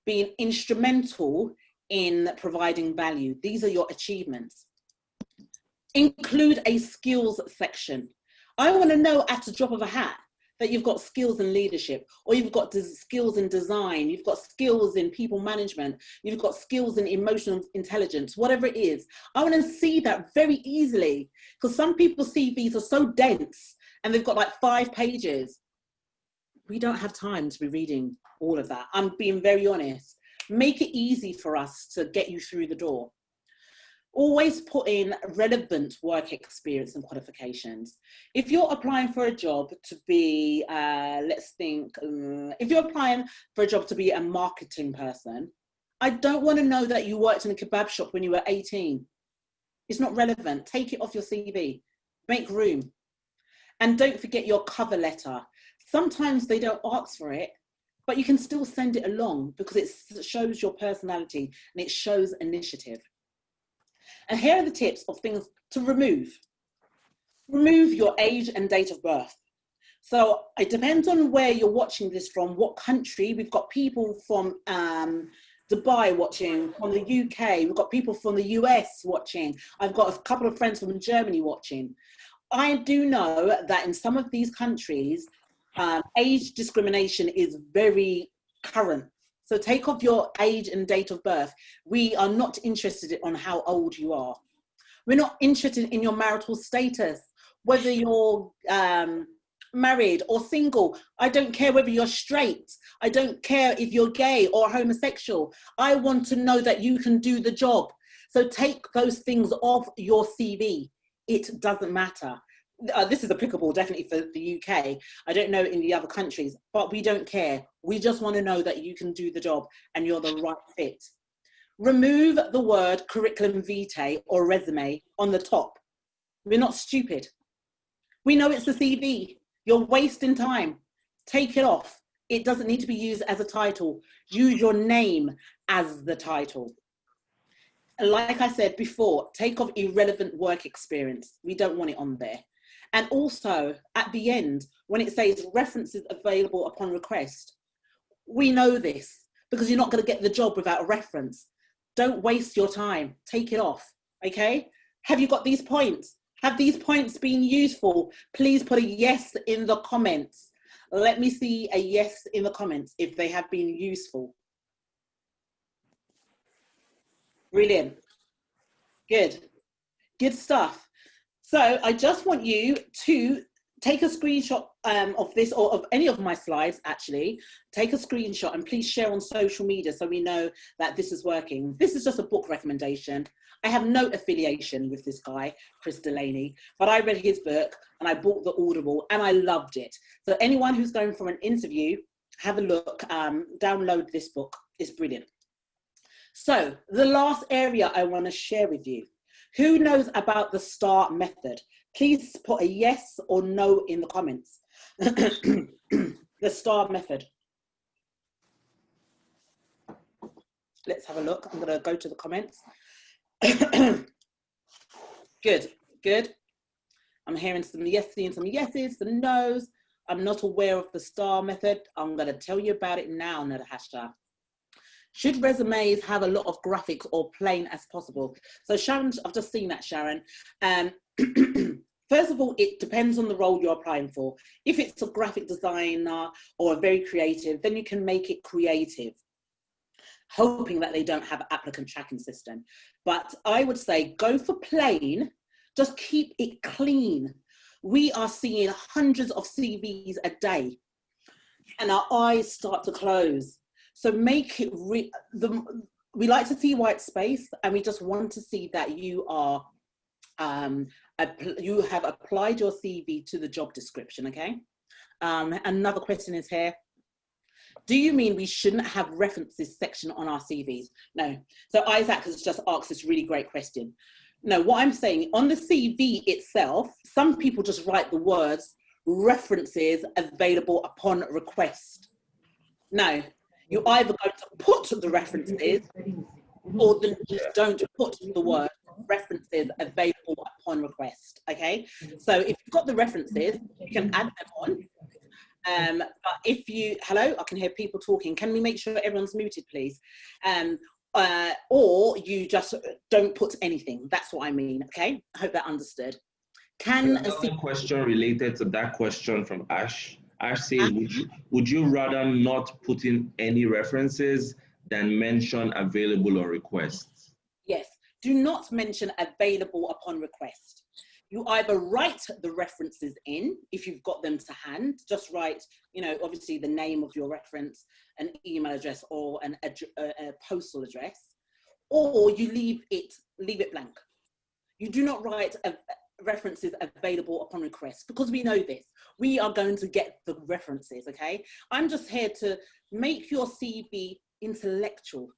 been instrumental in providing value. These are your achievements. Include a skills section. I want to know at the drop of a hat that you've got skills in leadership, or you've got skills in design, you've got skills in people management, you've got skills in emotional intelligence, whatever it is. I want to see that very easily because some people's CVs are so dense and they've got like 5 pages. We don't have time to be reading all of that. I'm being very honest. Make it easy for us to get you through the door. Always put in relevant work experience and qualifications. If you're applying for a job to be, if you're applying for a job to be a marketing person, I don't want to know that you worked in a kebab shop when you were 18. It's not relevant. Take it off your CV. Make room. And don't forget your cover letter. Sometimes they don't ask for it, but you can still send it along because it shows your personality and it shows initiative. And here are the tips of things to remove. Remove your age and date of birth. So it depends on where you're watching this from, what country. We've got people from Dubai watching, from the UK. We've got people from the US watching. I've got a couple of friends from Germany watching. I do know that in some of these countries, age discrimination is very current. So take off your age and date of birth. We are not interested in how old you are. We're not interested in your marital status, whether you're married or single. I don't care whether you're straight. I don't care if you're gay or homosexual. I want to know that you can do the job. So take those things off your CV. It doesn't matter. This is applicable definitely for the UK. I don't know in the other countries, but we don't care. We just want to know that you can do the job and you're the right fit. Remove the word curriculum vitae or resume on the top. We're not stupid. We know it's the CV. You're wasting time. Take it off. It doesn't need to be used as a title. Use your name as the title. Like I said before, take off irrelevant work experience. We don't want it on there. And also at the end, when it says references available upon request, we know this because you're not going to get the job without a reference. Don't waste your time. Take it off. Okay? Have you got these points? Have these points been useful? Please put a yes in the comments. Let me see a yes in the comments if they have been useful. Brilliant. Good. Good stuff. So I just want you to take a screenshot of this, or of any of my slides actually. Take a screenshot and please share on social media so we know that this is working. This is just a book recommendation. I have no affiliation with this guy, Chris Delaney, but I read his book and I bought the Audible and I loved it. So anyone who's going for an interview, have a look, download this book. It's brilliant. So the last area I want to share with you. Who knows about the STAR method? Please put a yes or no in the comments. The STAR method. Let's have a look. I'm going to go to the comments. Good, good. I'm hearing some yeses and some yeses, some nos. I'm not aware of the STAR method. I'm going to tell you about it now, Natasha. Should resumes have a lot of graphics or plain as possible? So Sharon, I've just seen that, Sharon. First of all, it depends on the role you're applying for. If it's a graphic designer or a very creative, then you can make it creative, hoping that they don't have an applicant tracking system. But I would say go for plain, just keep it clean. We are seeing hundreds of CVs a day and our eyes start to close. So make it, we like to see white space and we just want to see that you are, you have applied your CV to the job description, okay? Another question is here. Do you mean we shouldn't have references section on our CVs? No. So Isaac has just asked this really great question. No, what I'm saying, on the CV itself, some people just write the words references available upon request. No. You either go to put the references or then just don't put the word references available upon request, okay? So if you've got the references, you can add them on. But if you, hello, I can hear people talking. Can we make sure everyone's muted, please? Or you just don't put anything. That's what I mean, okay? I hope that understood.
Another question related to that question from Ash. Ash says, would you rather not put in any references than mention available on request?
Yes, do not mention available upon request. You either write the references in, if you've got them to hand, just write, you know, obviously the name of your reference, an email address or a postal address, or you leave it blank. You do not write references available upon request because we know this. We are going to get the references, okay? I'm just here to make your CV intellectual.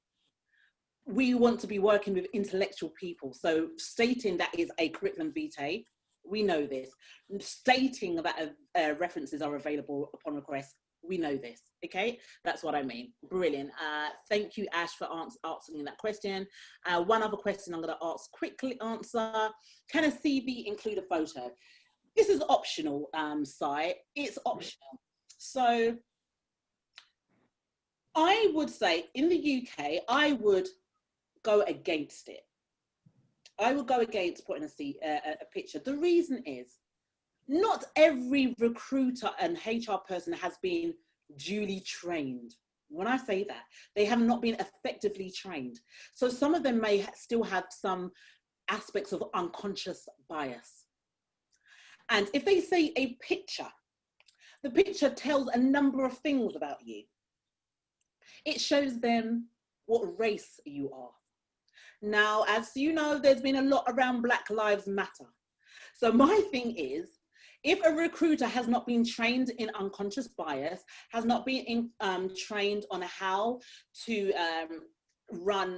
we want to be working with intellectual people. So stating that is a curriculum vitae, we know this. Stating that references are available upon request, we know this. Okay, that's what I mean. Brilliant. Thank you, Ash, for answering that question. One other question I'm going to quickly answer. Can a CV include a photo? This is optional, Sai. It's optional. So I would say in the UK, I would go against it. I would go against putting a picture. The reason is not every recruiter and HR person has been duly trained. When I say that, they have not been effectively trained. So some of them may still have some aspects of unconscious bias. And if they say a picture, the picture tells a number of things about you. It shows them what race you are. Now, as you know, there's been a lot around Black Lives Matter. So my thing is, if a recruiter has not been trained in unconscious bias, has not been trained on how to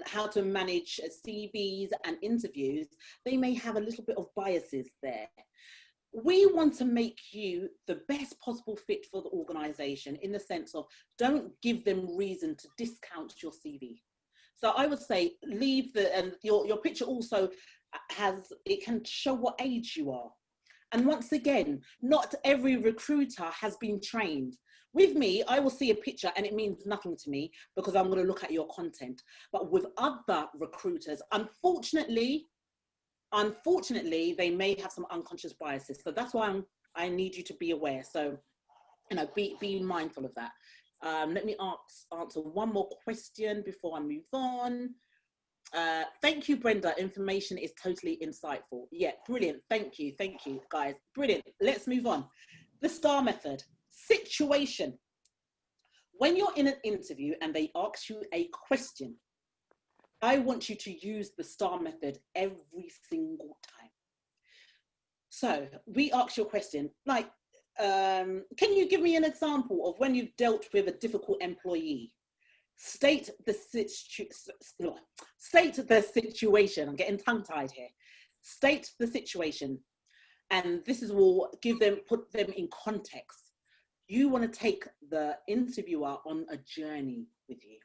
how to manage CVs and interviews, they may have a little bit of biases there. We want to make you the best possible fit for the organization in the sense of don't give them reason to discount your CV. So I would say leave and your picture also it can show what age you are. And once again, not every recruiter has been trained. With me, I will see a picture and it means nothing to me because I'm going to look at your content. But with other recruiters, unfortunately, they may have some unconscious biases. So that's why I need you to be aware. So, be mindful of that. Let me answer one more question before I move on. Thank you, Brenda. Information is totally insightful. Yeah, brilliant. Thank you, guys. Brilliant. Let's move on. The STAR method. Situation. When you're in an interview and they ask you a question, I want you to use the STAR method every single time. So we ask you a question like, can you give me an example of when you've dealt with a difficult employee? State the situation. I'm getting tongue-tied here. State the situation. And this will put them in context. You want to take the interviewer on a journey with you.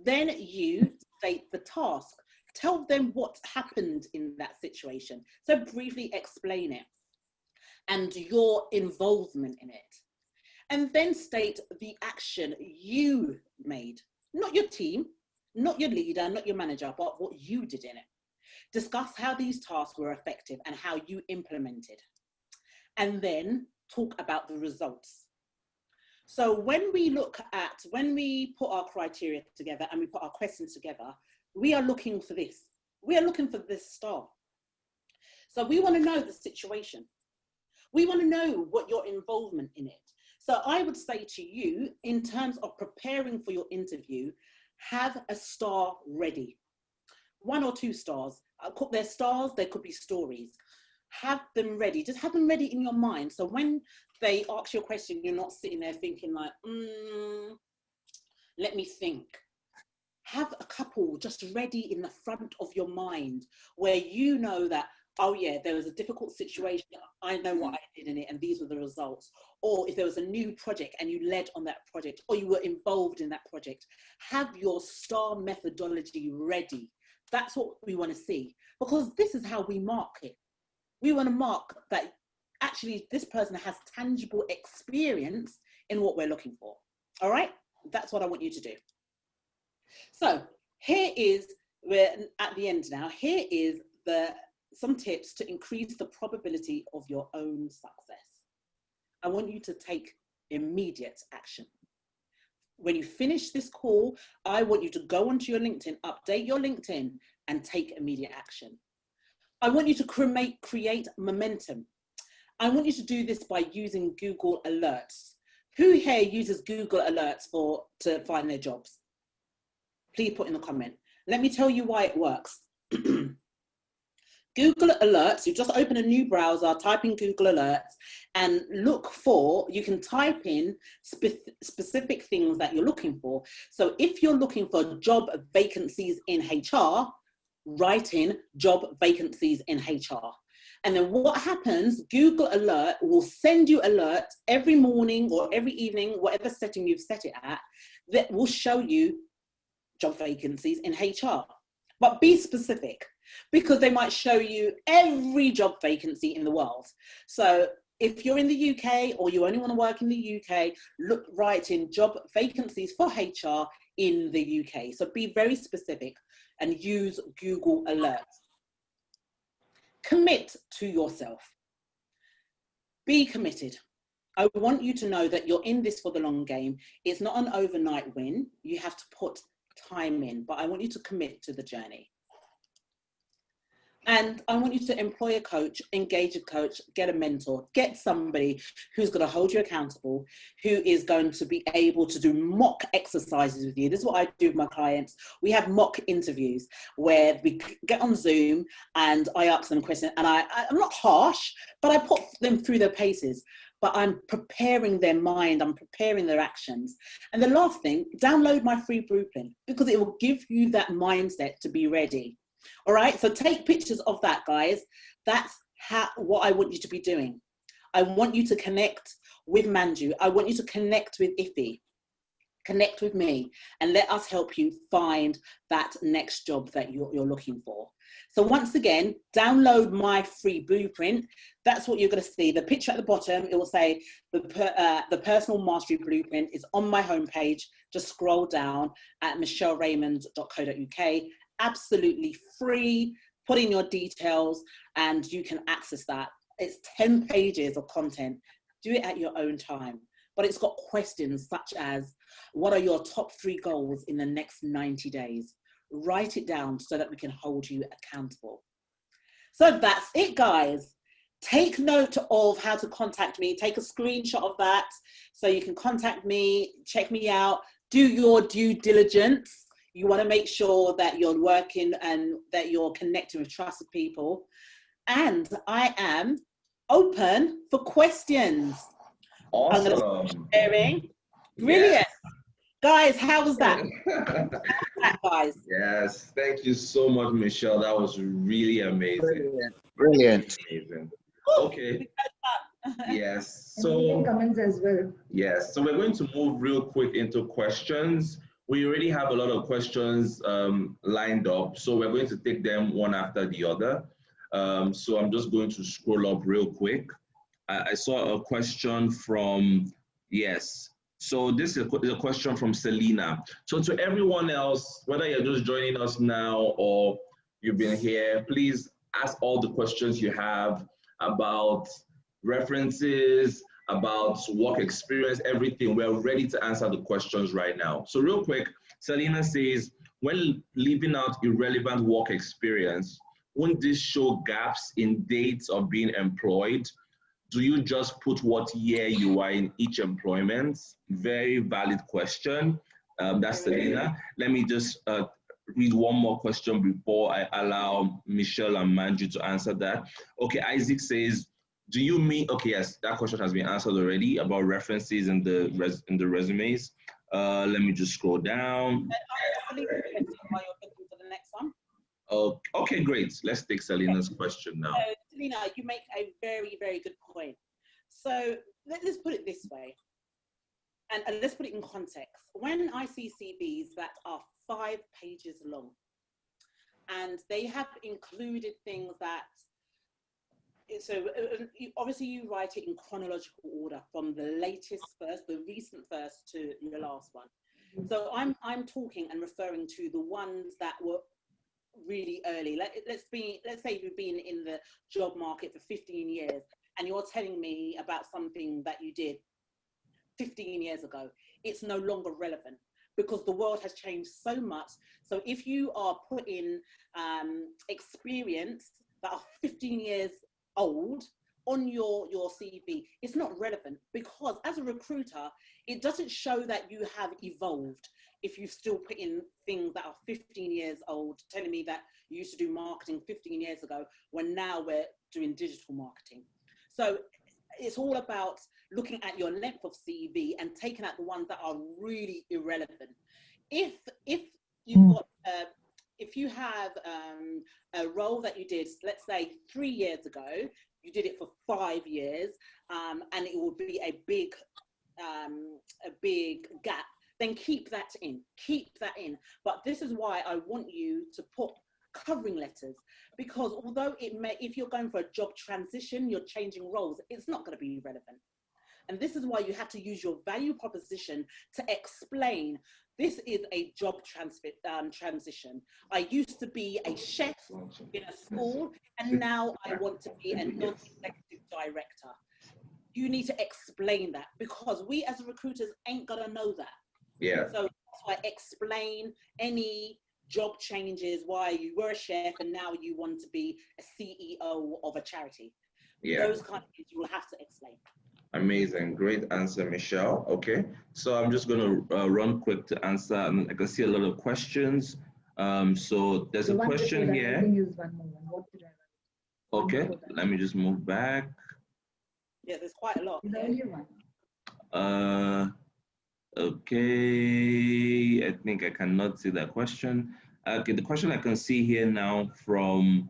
Then you state the task. Tell them what happened in that situation. So briefly explain it and your involvement in it. And then state the action you made, not your team, not your leader, not your manager, but what you did in it. Discuss how these tasks were effective and how you implemented. And then talk about the results. So when we put our criteria together and we put our questions together, we are looking for this. We are looking for this STAR. So we want to know the situation. We want to know what your involvement in it. So I would say to you, in terms of preparing for your interview, have a STAR ready. 1 or 2 stars. They're stars, they could be stories. Have them ready. Just have them ready in your mind. So when they ask you a question, you're not sitting there thinking like, let me think. Have a couple just ready in the front of your mind where you know that, oh yeah, there was a difficult situation. I know what I did in it and these were the results. Or if there was a new project and you led on that project or you were involved in that project, have your STAR methodology ready. That's what we want to see because this is how we mark it. We want to mark that actually this person has tangible experience in what we're looking for. All right, that's what I want you to do. So we're at the end now. Here is some tips to increase the probability of your own success. I want you to take immediate action. When you finish this call, I want you to go onto your LinkedIn, update your LinkedIn and take immediate action. I want you to create momentum. I want you to do this by using Google Alerts. Who here uses Google Alerts to find their jobs? Please put in the comment. Let me tell you why it works. Google Alerts, you just open a new browser, type in Google Alerts and look for, you can type in specific things that you're looking for. So if you're looking for job vacancies in HR, write in job vacancies in HR. And then what happens, Google Alert will send you alerts every morning or every evening, whatever setting you've set it at, that will show you job vacancies in HR. But be specific, because they might show you every job vacancy in the world. So if you're in the UK or you only want to work in the UK, write in job vacancies for HR in the UK. So be very specific and use Google Alerts. Commit to yourself. Be committed. I want you to know that you're in this for the long game. It's not an overnight win. You have to put time in, but I want you to commit to the journey. And I want you to employ a coach, engage a coach, get a mentor, get somebody who's going to hold you accountable, who is going to be able to do mock exercises with you. This is what I do with my clients. We have mock interviews where we get on Zoom and I ask them questions, and I'm not harsh, but I put them through their paces. But I'm preparing their mind, I'm preparing their actions. And the last thing, download my free blueprint, because it will give you that mindset to be ready. All right, so take pictures of that, guys. That's what I want you to be doing. I want you to connect with Manju. I want you to connect with Iffy. Connect with me and let us help you find that next job that you're looking for. So once again, download my free blueprint. That's what you're going to see. The picture at the bottom, it will say the personal mastery blueprint is on my homepage. Just scroll down at michelleRaymond.co.uk. Absolutely free. Put in your details and you can access that. It's 10 pages of content. Do it at your own time. But it's got questions such as, what are your top 3 goals in the next 90 days? Write it down so that we can hold you accountable. So that's it, guys. Take note of how to contact me. Take a screenshot of that so you can contact me, check me out, do your due diligence. You want to make sure that you're working and that you're connecting with trusted people. And I am open for questions.
Awesome.
I'm going to start sharing. Brilliant. Yes. Guys, how was that? Guys?
Yes, thank you so much, Michelle. That was really amazing.
Brilliant.
Amazing. Okay. Yes. So
comments as well.
Yes. So we're going to move real quick into questions. We already have a lot of questions lined up, so we're going to take them one after the other. So I'm just going to scroll up real quick. I saw a question from, yes. So this is a question from Selena. So to everyone else, whether you're just joining us now or you've been here, please ask all the questions you have about references, about work experience, everything. We're ready to answer the questions right now. So real quick, Selena says, when leaving out irrelevant work experience, won't this show gaps in dates of being employed? Do you just put what year you are in each employment? Very valid question. That's Selena. Let me just read one more question before I allow Michelle and Manju to answer that. Okay, Isaac says, do you mean, okay, yes, that question has been answered already about references in the resumes. Let me just scroll down. Oh, okay, great. Let's take Selena's question now.
So, Selena, you make a very, very good point. So let's put it this way, and let's put it in context. When I see CVs that are 5 pages long, and they have included things that, so obviously you write it in chronological order from the latest first, the recent first to the last one. So I'm talking and referring to the ones that were really early. Let's say you've been in the job market for 15 years and you're telling me about something that you did 15 years ago. It's no longer relevant because the world has changed so much. So if you are putting experience that are 15 years old, on your CV, it's not relevant, because as a recruiter, it doesn't show that you have evolved if you still put in things that are 15 years old, telling me that you used to do marketing 15 years ago, when now we're doing digital marketing. So it's all about looking at your length of CV and taking out the ones that are really irrelevant. If you've got if you have a role that you did, let's say 3 years ago, you did it for 5 years, and it would be a big gap, then keep that in. But this is why I want you to put covering letters, because although it may, if you're going for a job transition, you're changing roles, it's not going to be relevant. And this is why you have to use your value proposition to explain, this is a job transition. I used to be a chef in a school, and now I want to be a non-executive director. You need to explain that, because we as recruiters ain't gonna know that.
Yeah.
So that's why explain any job changes, why you were a chef and now you want to be a CEO of a charity.
Yeah.
Those kind of things you will have to explain.
Amazing, great answer, Michelle. Okay, so I'm just going to run quick to answer. I can see a lot of questions. So there's a question here. Okay, let me just move back.
Yeah, there's quite a lot.
Okay, I think I cannot see that question. Okay, the question I can see here now from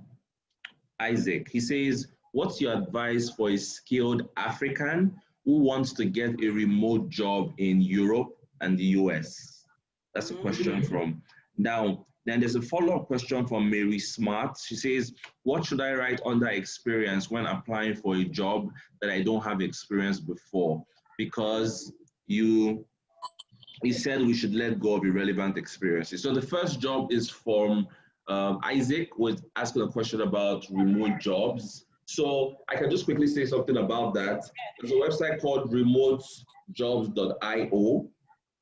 Isaac. He says, what's your advice for a skilled African who wants to get a remote job in Europe and the US? That's a question from now. Then there's a follow-up question from Mary Smart. She says, what should I write under experience when applying for a job that I don't have experience before? Because you said we should let go of irrelevant experiences. So the first job is from Isaac, was asking a question about remote jobs. So I can just quickly say something about that. There's a website called remotejobs.io.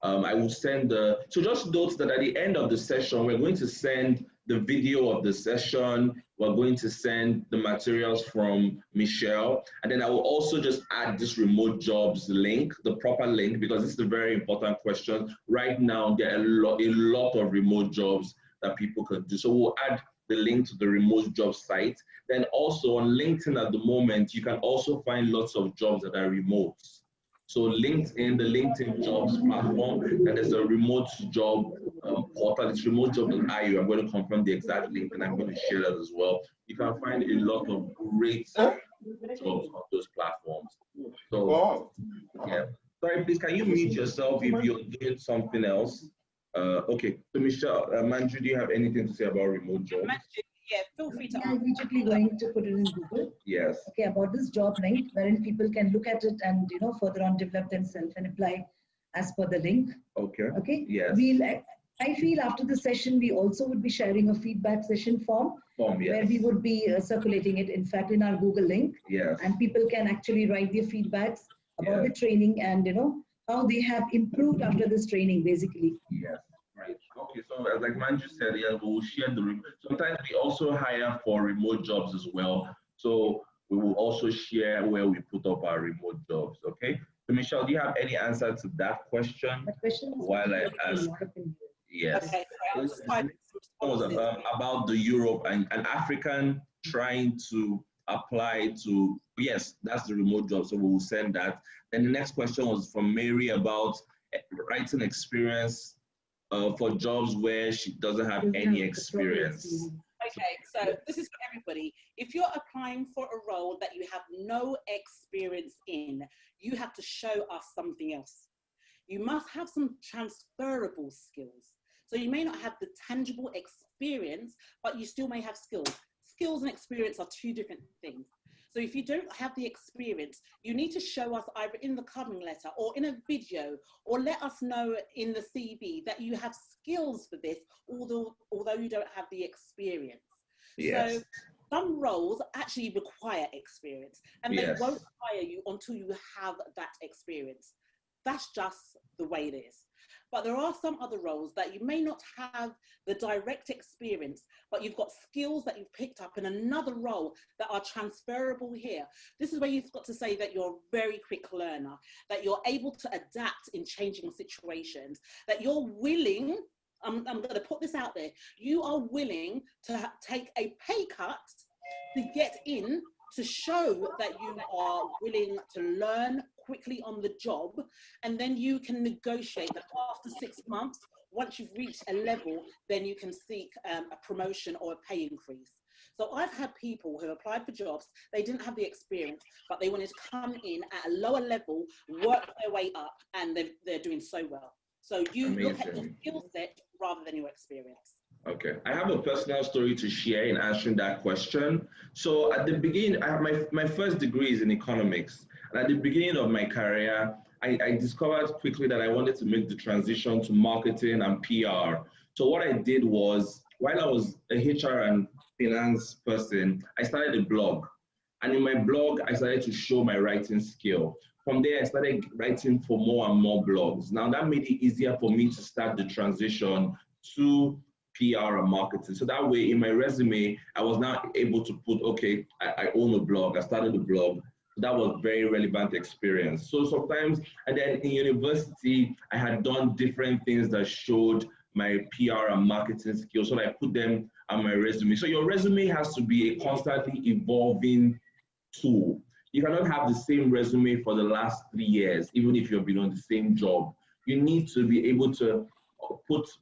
I will send so just note that at the end of the session, we're going to send the video of the session. We're going to send the materials from Michelle. And then I will also just add this remote jobs link, the proper link, because this is a very important question. Right now, there are a lot of remote jobs that people can do. So we'll add the link to the remote job site. Then also on LinkedIn at the moment, you can also find lots of jobs that are remote. So LinkedIn, the LinkedIn jobs platform, and there's a remote job portal. It's remotejobs.io. I'm going to confirm the exact link and I'm going to share that as well. You can find a lot of great jobs on those platforms. So, yeah. Sorry, please, can you mute yourself if you're doing something else? Okay, so Michelle, Manju, do you have anything to say about remote jobs?
Yeah, feel free to.
I'm immediately going to put it in Google.
Yes.
Okay, about this job link, wherein people can look at it and further on develop themselves and apply as per the link.
Okay.
Okay.
Yes.
I feel after the session we also would be sharing a feedback session form.
Yes.
Where we would be circulating it, in fact, in our Google link.
Yes.
And people can actually write their feedbacks about the training and how they have improved after this training, basically.
Yes. Right. Okay, so like Manju said, yeah, we'll share the. Sometimes we also hire for remote jobs as well. So we will also share where we put up our remote jobs. Okay. So Michelle, do you have any answer to that question?
That question is
while I ask. Yes.
Okay,
This was about the Europe and an African trying to apply to. Yes, that's the remote job. So we will send that. Then the next question was from Mary about writing experience. For jobs where she doesn't have any experience.
Okay, so this is for everybody. If you're applying for a role that you have no experience in, you have to show us something else. You must have some transferable skills. So you may not have the tangible experience, but you still may have skills. Skills and experience are two different things. So if you don't have the experience, you need to show us either in the covering letter or in a video, or let us know in the CV that you have skills for this, although you don't have the experience. Yes. So some roles actually require experience, and they won't hire you until you have that experience. that's just the way it is. But there are some other roles that you may not have the direct experience, but you've got skills that you've picked up in another role that are transferable here. This is where you've got to say that you're a very quick learner, that you're able to adapt in changing situations, that you're willing, I'm going to put this out there, you are willing to take a pay cut to get in, to show that you are willing to learn quickly on the job, and then you can negotiate that after 6 months, once you've reached a level, then you can seek a promotion or a pay increase. So I've had people who applied for jobs, they didn't have the experience, but they wanted to come in at a lower level, work their way up, and they're doing so well. So you look at your skill set rather than your experience.
Okay, I have a personal story to share in answering that question. So at the beginning, I have my first degree is in economics. And at the beginning of my career, I discovered quickly that I wanted to make the transition to marketing and PR. So what I did was, while I was a HR and finance person, I started a blog. And in my blog, I started to show my writing skill. From there, I started writing for more and more blogs. Now that made it easier for me to start the transition to PR and marketing. So that way in my resume, I was now able to put, okay, I own a blog, I started a blog. So that was very relevant experience. So sometimes, and then in university, I had done different things that showed my PR and marketing skills. So I put them on my resume. So your resume has to be a constantly evolving tool. You cannot have the same resume for the last 3 years, even if you've been on the same job. You need to be able to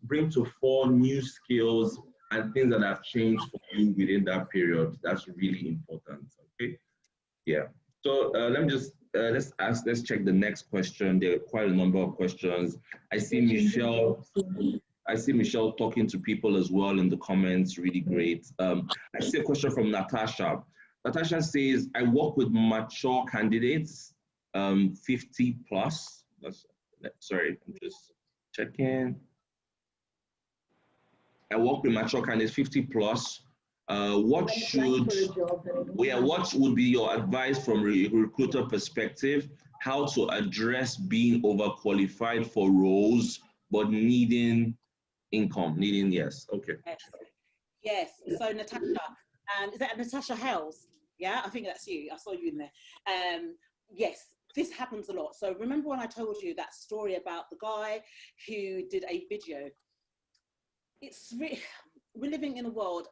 bring to fore new skills and things that have changed for you within that period. That's really important. Okay. Yeah. So let me just let's check the next question. There are quite a number of questions. I see Michelle talking to people as well in the comments. Really great. I see a question from Natasha. Natasha says, I work with mature candidates, 50 plus. Sorry, I'm just checking. I work with mature candidates 50 plus. What would be your advice from a recruiter perspective? How to address being overqualified for roles, but needing income, yes. Okay.
Yes. So Natasha, is that Natasha Hells? Yeah, I think that's you. I saw you in there. Yes, this happens a lot. So remember when I told you that story about the guy who did a video? It's we're living in a world,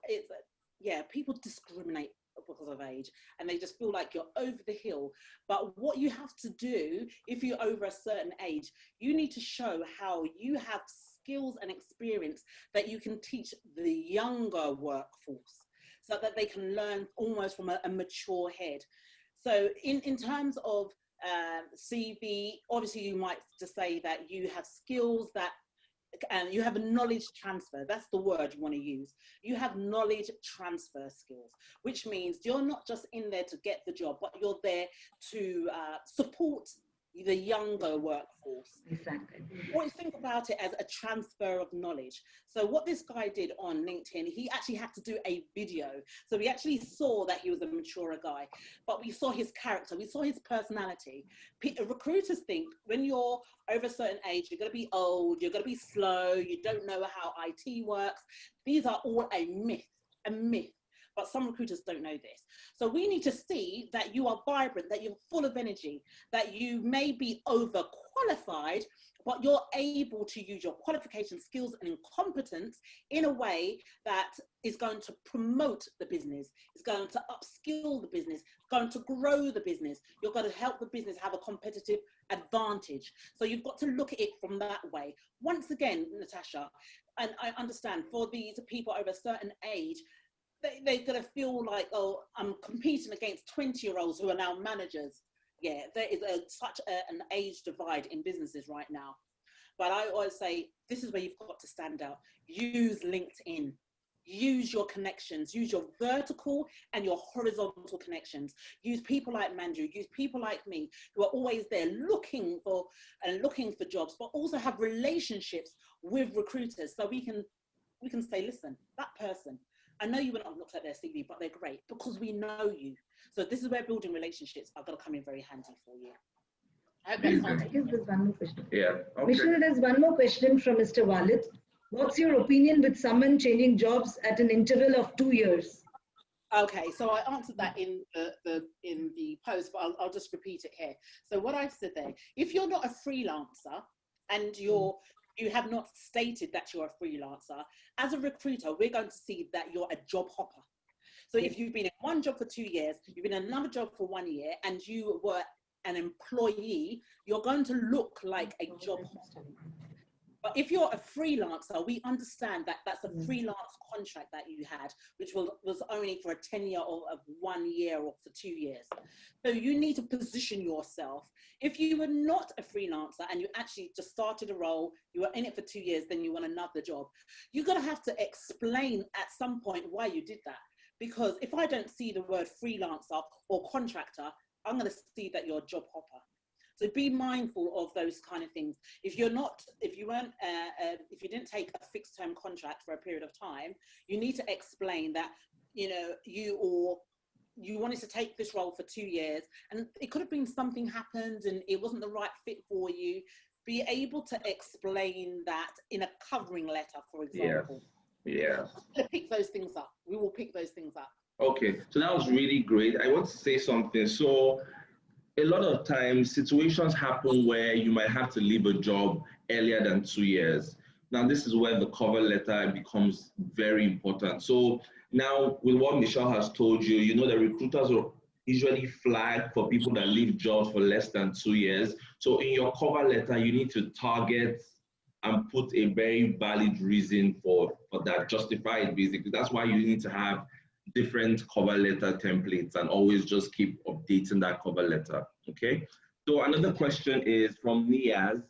people discriminate because of age, and they just feel like you're over the hill. But what you have to do, if you're over a certain age, you need to show how you have skills and experience that you can teach the younger workforce, so that they can learn almost from a mature head. So in terms of CV, obviously you might just say that you have skills that, and you have a knowledge transfer. That's the word you want to use. You have knowledge transfer skills, which means you're not just in there to get the job, but you're there to support the younger workforce.
Exactly.
Always think about it as a transfer of knowledge. So what this guy did on LinkedIn, he actually had to do a video. So we actually saw that he was a mature guy, but we saw his character, we saw his personality. Recruiters think when you're over a certain age, you're going to be old, you're going to be slow, you don't know how IT works. These are all a myth. But some recruiters don't know this. So we need to see that you are vibrant, that you're full of energy, that you may be overqualified, but you're able to use your qualification, skills, and incompetence in a way that is going to promote the business, is going to upskill the business, going to grow the business. You're going to help the business have a competitive advantage. So you've got to look at it from that way. Once again, Natasha, and I understand for these people over a certain age, they're going to feel like, oh, I'm competing against 20-year-olds who are now managers. Yeah, there is such an age divide in businesses right now. But I always say, this is where you've got to stand out. Use LinkedIn. Use your connections. Use your vertical and your horizontal connections. Use people like Manju. Use people like me who are always there looking for jobs, but also have relationships with recruiters. So we can say, listen, that person, I know you went and looked at their CV, but they're great because we know you. So this is where building relationships are going to come in very handy for you. I hope that's
I
answered.
guess there's one more question.
Yeah. Okay.
Michelle, there's one more question from Mr. Walid. What's your opinion with someone changing jobs at an interval of 2 years?
Okay, so I answered that in the post, but I'll just repeat it here. So what I've said there, if you're not a freelancer and you have not stated that you're a freelancer, as a recruiter, we're going to see that you're a job hopper. So if you've been in one job for 2 years, you've been in another job for 1 year, and you were an employee, you're going to look like a job hopper. But if you're a freelancer, we understand that that's a freelance contract that you had, which was only for a tenure of 1 year or for 2 years. So you need to position yourself. If you were not a freelancer and you actually just started a role, you were in it for 2 years, then you want another job, you're going to have to explain at some point why you did that. Because if I don't see the word freelancer or contractor, I'm going to see that you're a job hopper. So be mindful of those kind of things. If you didn't take a fixed term contract for a period of time, you need to explain that, you wanted to take this role for 2 years, and it could have been something happened and it wasn't the right fit for you. Be able to explain that in a covering letter, for example.
Yeah.
To pick those things up. We will pick those things up.
Okay, so that was really great. I want to say something. So a lot of times situations happen where you might have to leave a job earlier than 2 years. Now, this is where the cover letter becomes very important. So now with what Michelle has told you, you know that recruiters will usually flag for people that leave jobs for less than 2 years. So in your cover letter, you need to target and put a very valid reason for that, justify it basically. That's why you need to have different cover letter templates and always just keep updating that cover letter, okay? So another question is from Niaz.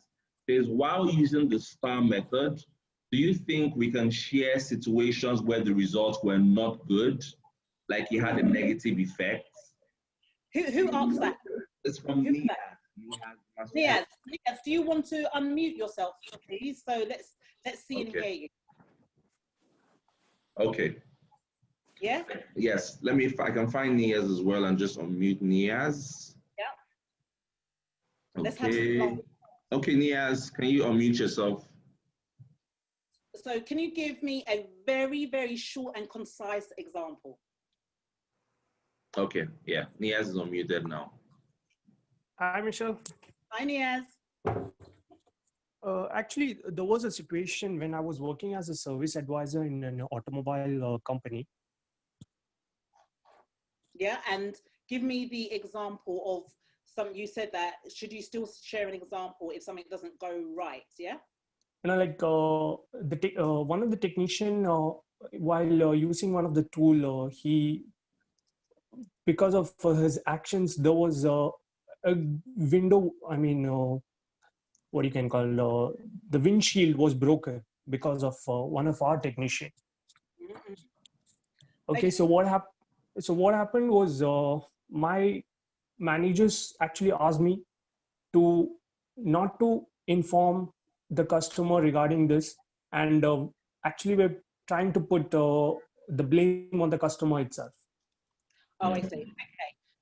Says, while using the STAR method, do you think we can share situations where the results were not good, like it had a negative effect?
Who asked that?
It's from Niaz.
Niaz, do you want to unmute yourself, please? So let's see and hear you.
Okay.
Yeah?
Yes, let me, if I can find Niaz as well and just unmute Niaz.
Yeah.
Okay. Okay, Niaz, can you unmute yourself?
So can you give me a very, very short and concise example?
Okay, yeah, Niaz is unmuted now.
Hi, Michelle.
Hi, Niaz.
Actually, there was a situation when I was working as a service advisor in an automobile company.
Yeah, and give me the example of some, you said that, should you still share an example if something doesn't go right, yeah?
Like one of the technician, while using one of the tool, because of his actions, there was a window, what you can call, the windshield was broken because of one of our technicians.
Mm-hmm.
Okay, so what happened was my managers actually asked me to not to inform the customer regarding this, and actually we're trying to put the blame on the customer itself.
Oh, I see. Okay.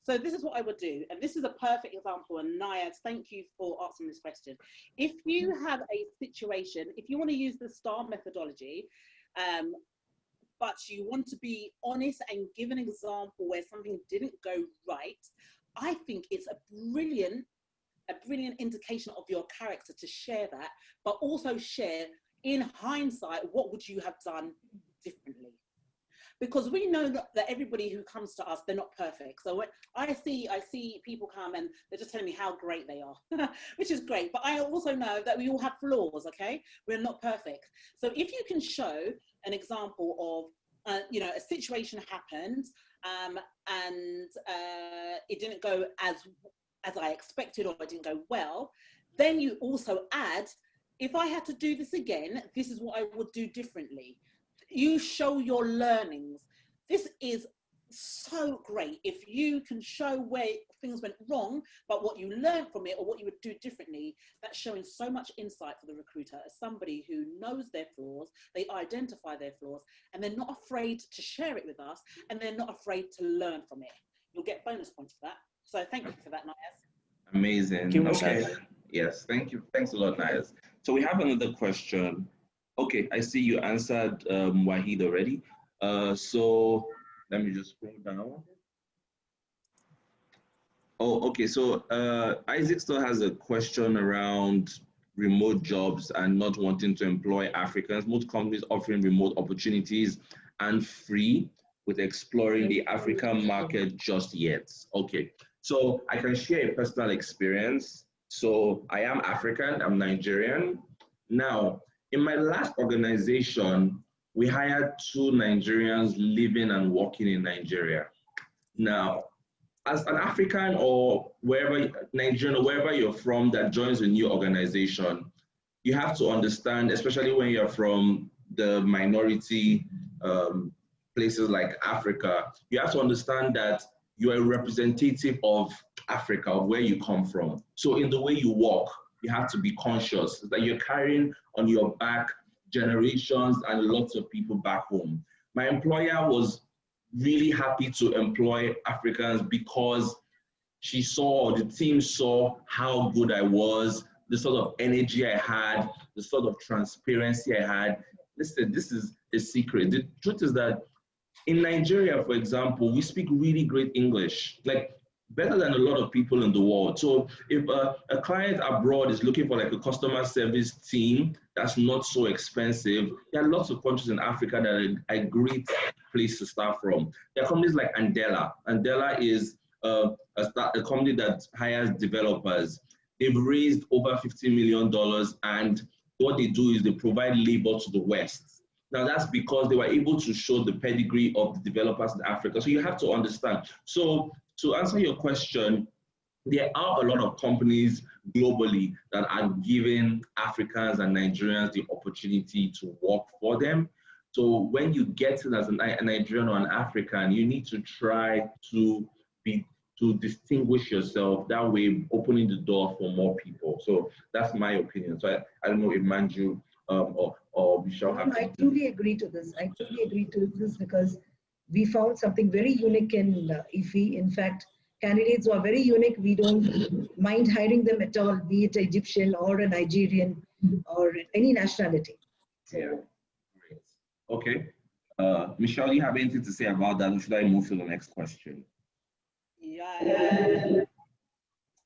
So this is what I would do, and this is a perfect example. And Niaz, thank you for asking this question. If you have a situation, if you want to use the STAR methodology, but you want to be honest and give an example where something didn't go right, I think it's a brilliant indication of your character to share that, but also share in hindsight, what would you have done differently? Because we know that everybody who comes to us, they're not perfect. So when I see people come and they're just telling me how great they are, which is great. But I also know that we all have flaws, okay? We're not perfect. So if you can show an example of, a situation happened and it didn't go as I expected, or it didn't go well, then you also add, if I had to do this again, this is what I would do differently. You show your learnings. This is so great if you can show where things went wrong, but what you learned from it or what you would do differently. That's showing so much insight for the recruiter as somebody who knows their flaws, they identify their flaws, and they're not afraid to share it with us, and they're not afraid to learn from it. You'll get bonus points for that. So thank you for that, Niaz.
Amazing. Okay. Yes, thank you. Thanks a lot, Nias. So we have another question. Okay, I see you answered Wahid already. So let me just scroll down. Oh, okay. So Isaac still has a question around remote jobs and not wanting to employ Africans. Most companies offering remote opportunities and free with exploring the African market just yet. Okay. So I can share a personal experience. So I am African, I'm Nigerian. Now, in my last organization, we hired 2 Nigerians living and working in Nigeria. Now, as an African or wherever, Nigerian or wherever you're from that joins a new organization, you have to understand, especially when you're from the minority places like Africa, you have to understand that you are a representative of Africa, of where you come from. So in the way you walk, you have to be conscious that you're carrying on your back generations and lots of people back home. My employer was really happy to employ Africans because she saw, the team saw how good I was, the sort of energy I had, the sort of transparency I had. Listen, this is a secret. The truth is that in Nigeria, for example, we speak really great English, like better than a lot of people in the world. So if a client abroad is looking for like a customer service team that's not so expensive, there are lots of countries in Africa that are a great place to start from. There are companies like Andela. Andela is a company that hires developers. They've raised over $50 million, and what they do is they provide labor to the West. Now that's because they were able to show the pedigree of the developers in Africa. So you have to understand. So to answer your question, there are a lot of companies globally that are giving Africans and Nigerians the opportunity to work for them. So when you get in as a Nigerian or an African, you need to try to distinguish yourself, that way opening the door for more people. So that's my opinion. So I don't know if Manju or Michelle have
I truly agree to this. I truly agree to this because we found something very unique in IFI. In fact, candidates who are very unique, we don't mind hiring them at all, be it Egyptian or a Nigerian or any nationality. So,
yeah. Great. Okay. Michelle, do you have anything to say about that, or should I move to the next question?
Yeah.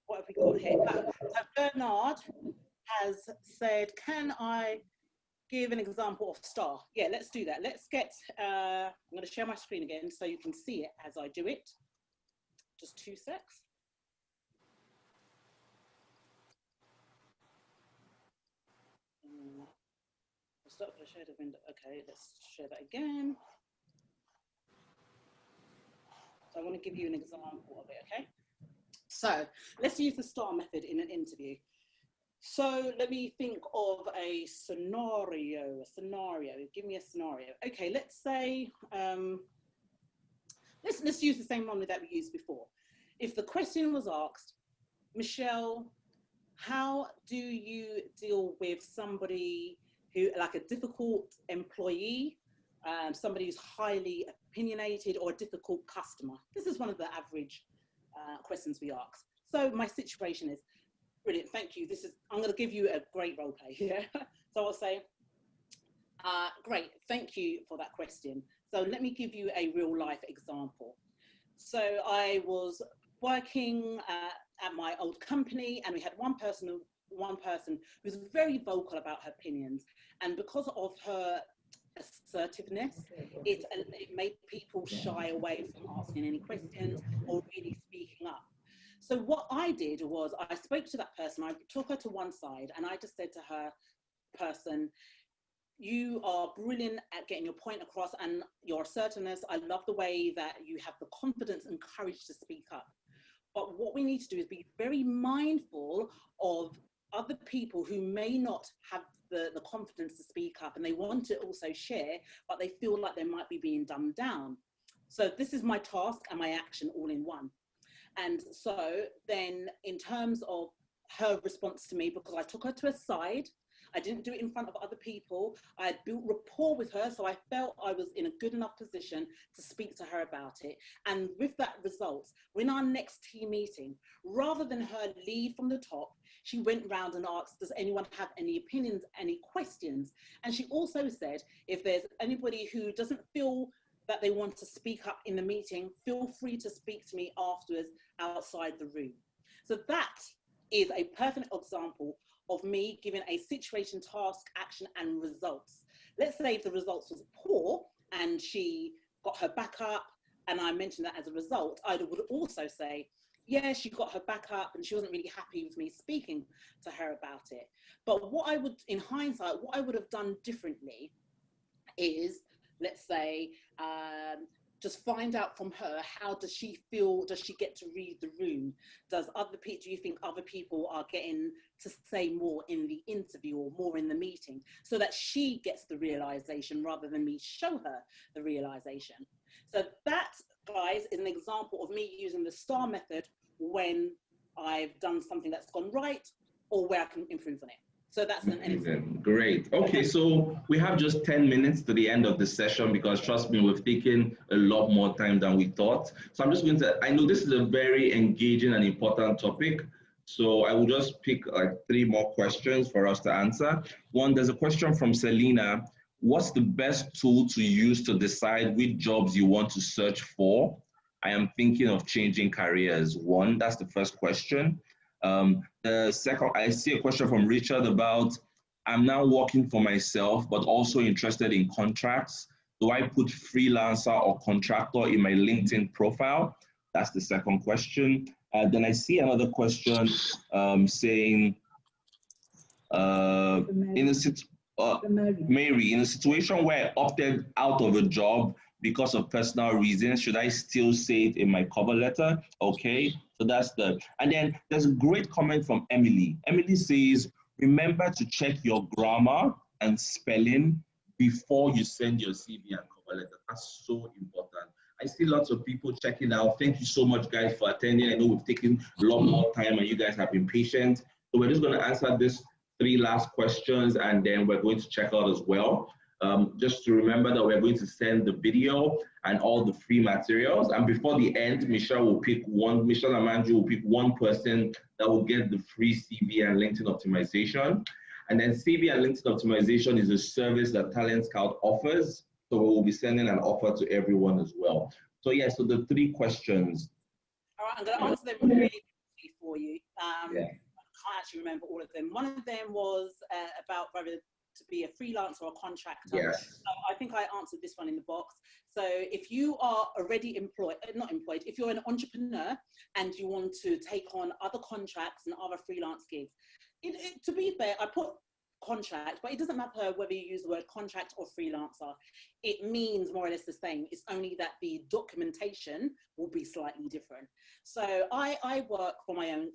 What have we got here? So Bernard has said, can I give an example of star? Yeah, let's do that. Let's get, I'm going to share my screen again so you can see it as I do it. Just 2 secs. Stop the share the window. Okay, let's share that again. So I want to give you an example of it, okay? So let's use the STAR method in an interview. So let me think of a scenario. Give me a scenario. Okay, let's say, let's use the same one that we used before. If the question was asked, Michelle, how do you deal with somebody who, like a difficult employee, somebody who's highly opinionated, or a difficult customer? This is one of the average questions we ask. So my situation is, brilliant, thank you. I'm going to give you a great role play here. So I'll say, great, thank you for that question. So let me give you a real life example. So I was working at my old company, and we had one person who was very vocal about her opinions, and because of her assertiveness, it made people shy away from asking any questions or really speaking up. So what I did was I spoke to that person, I took her to one side, and I just said to her, person, you are brilliant at getting your point across and your assertiveness. I love the way that you have the confidence and courage to speak up. But what we need to do is be very mindful of other people who may not have the confidence to speak up, and they want to also share, but they feel like they might be being dumbed down. So this is my task and my action all in one. And so then in terms of her response to me, because I took her to a side, I didn't do it in front of other people. I had built rapport with her, so I felt I was in a good enough position to speak to her about it. And with that result, in our next team meeting, rather than her lead from the top, she went round and asked, does anyone have any opinions, any questions? And she also said, if there's anybody who doesn't feel that they want to speak up in the meeting, feel free to speak to me afterwards outside the room. So that is a perfect example of me giving a situation, task, action, and results. Let's say if the results was poor and she got her back up, and I mentioned that as a result, I would also say, yeah, she got her back up and she wasn't really happy with me speaking to her about it. But what I would, in hindsight, what I would have done differently is, let's say, just find out from her, how does she feel? Does she get to read the room? Do you think other people are getting to say more in the interview or more in the meeting, so that she gets the realization rather than me show her the realization? So that, guys, is an example of me using the STAR method when I've done something that's gone right or where I can improve on it. So that's an example.
Great. Okay, so we have just 10 minutes to the end of the session, because trust me, we've taken a lot more time than we thought. So I'm just going to, I know this is a very engaging and important topic, so I will just pick like 3 more questions for us to answer. One, there's a question from Selena. What's the best tool to use to decide which jobs you want to search for? I am thinking of changing careers. One, that's the first question. The second, I see a question from Richard about, I'm now working for myself, but also interested in contracts. Do I put freelancer or contractor in my LinkedIn profile? That's the second question. Then I see another question saying, Mary, in a situation where I opted out of a job because of personal reasons, should I still say it in my cover letter? Okay, so that's the, and then there's a great comment from Emily. Emily says, remember to check your grammar and spelling before you send your CV and cover letter. That's so important. I see lots of people checking out. Thank you so much, guys, for attending. I know we've taken a lot more time and you guys have been patient. So we're just going to answer this 3 last questions, and then we're going to check out as well. Just to remember that we're going to send the video and all the free materials. And before the end, Michelle and Manju will pick one person that will get the free CV and LinkedIn optimization. And then CV and LinkedIn optimization is a service that Talent Scout offers. So we will be sending an offer to everyone as well. So yeah, so the 3 questions.
All right, I'm going to answer them really quickly for you. I can't actually remember all of them. One of them was about whether to be a freelancer or a contractor.
Yes.
So I think I answered this one in the box. So if you are already employed, if you're an entrepreneur and you want to take on other contracts and other freelance gigs, to be fair, I put contract, but it doesn't matter whether you use the word contract or freelancer. It means more or less the same. It's only that the documentation will be slightly different. So I work for my own,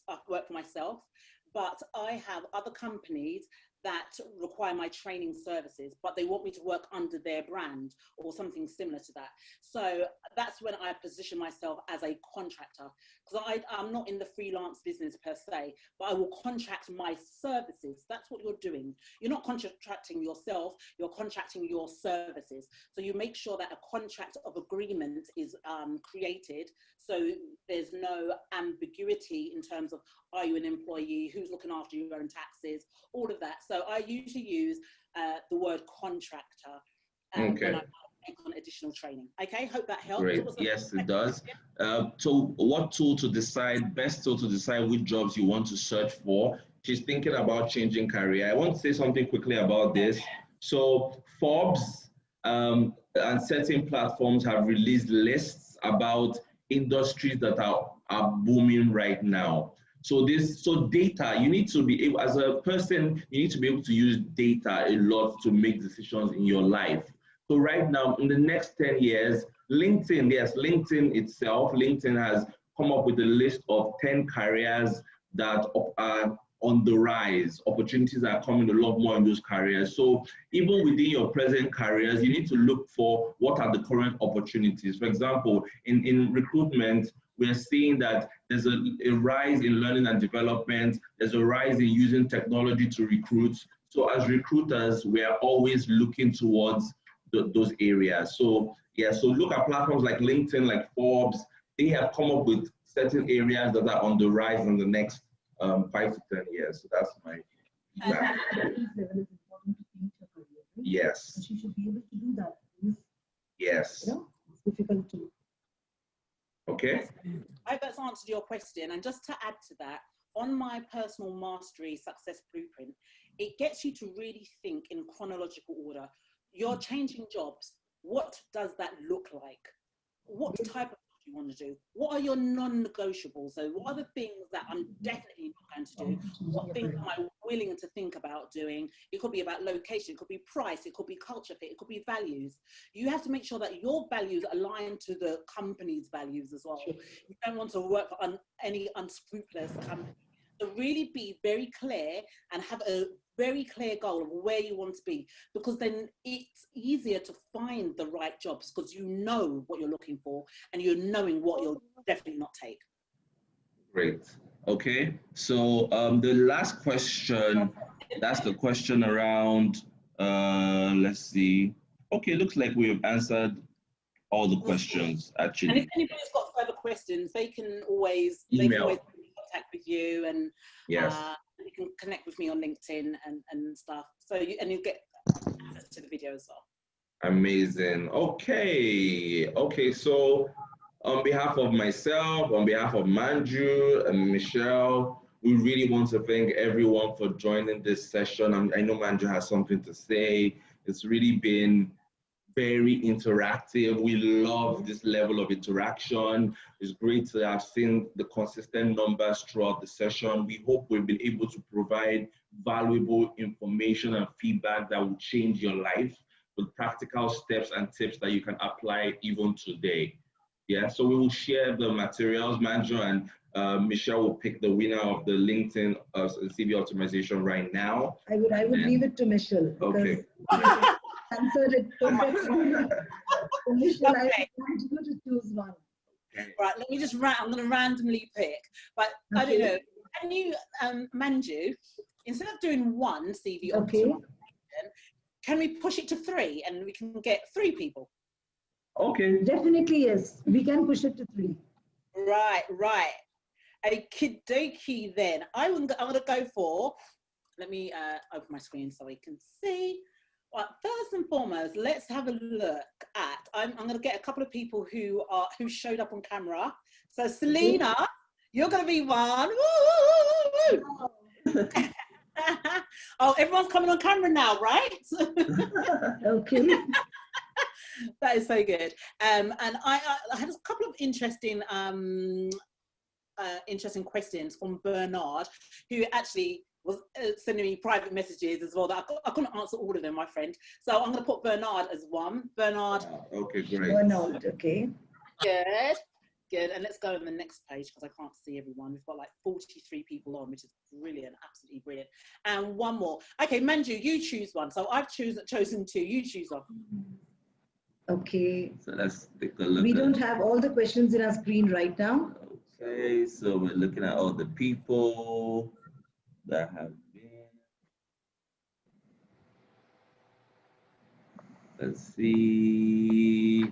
I work for myself, but I have other companies that require my training services, but they want me to work under their brand or something similar to that. So that's when I position myself as a contractor, because I'm not in the freelance business per se, but I will contract my services. That's what you're doing. You're not contracting yourself, you're contracting your services. So you make sure that a contract of agreement is created, so there's no ambiguity in terms of, are you an employee, who's looking after your own taxes, all of that. So I usually use the word contractor when I take on additional training. Okay, hope that helps.
Great. Yes, it does. So what tool to decide, best tool to decide which jobs you want to search for? She's thinking about changing career. I want to say something quickly about this. So Forbes and certain platforms have released lists about industries that are booming right now. So data, you need to be able, as a person, you need to be able to use data a lot to make decisions in your life. So right now, in the next 10 years, LinkedIn, yes, LinkedIn itself, LinkedIn has come up with a list of 10 careers that are on the rise. Opportunities are coming a lot more in those careers. So even within your present careers, you need to look for what are the current opportunities. For example, in recruitment, we are seeing that there's a rise in learning and development. There's a rise in using technology to recruit. So as recruiters, we are always looking towards those areas. So yeah, so look at platforms like LinkedIn, like Forbes. They have come up with certain areas that are on the rise in the next 5 to 10 years. So that's my feedback. Yes.
And she should be able to do that.
Yes.
You know, it's difficult to.
Okay.
I hope that's answered your question. And just to add to that, on my personal mastery success blueprint, it gets you to really think in chronological order. You're changing jobs. What does that look like? What type of job do you want to do? What are your non-negotiables? So what are the things that I'm definitely not going to do? What things am I willing to think about doing? It could be about location, it could be price, it could be culture fit, it could be values. You have to make sure that your values align to the company's values as well. You don't want to work for any unscrupulous company. So really be very clear and have a very clear goal of where you want to be, because then it's easier to find the right jobs because you know what you're looking for and you're knowing what you'll definitely not take.
Great. Okay. So the last question, that's the question around, let's see. Okay, looks like we have answered all the questions actually.
And if anybody's got further questions, they can always
email.
Contact with you, and
yes.
You can connect with me on LinkedIn and stuff. So you'll get access to the video as well.
Amazing. Okay. Okay. So on behalf of myself, on behalf of Manju and Michelle, we really want to thank everyone for joining this session. I know Manju has something to say. It's really been very interactive. We love this level of interaction. It's great to have seen the consistent numbers throughout the session. We hope we've been able to provide valuable information and feedback that will change your life with practical steps and tips that you can apply even today. Yeah, so we will share the materials. Manju and Michelle will pick the winner of the LinkedIn CV optimization right now.
I would leave it to Michelle.
Okay.
Answered it perfectly. Michelle, okay. I want you to choose one.
Okay. Right, let me just I'm going to randomly pick. But okay. I don't know. Can you, Manju, instead of doing one CV optimization, can we push it to 3 and we can get 3 people?
Okay.
Definitely, yes. We can push it to 3.
Right. Okie dokie then. I'm going to go for, let me open my screen so we can see. Well, first and foremost, let's have a look at, I'm going to get a couple of people who showed up on camera. So Selena, you're going to be one. Woo, woo, woo, woo. Oh, everyone's coming on camera now, right?
Okay.
That is so good. And I had a couple of interesting questions from Bernard, who actually was sending me private messages as well that I couldn't answer all of them, my friend. So I'm going to put Bernard as one. Bernard.
Okay, great.
Bernard, okay.
Good. And let's go on the next page because I can't see everyone. We've got like 43 people on, which is brilliant, absolutely brilliant. And one more. Okay, Manju, you choose one. So I've chosen 2. You choose one.
Okay.
So let's take a look.
We don't have all the questions in our screen right now.
Okay, so we're looking at all the people that have been. Let's see.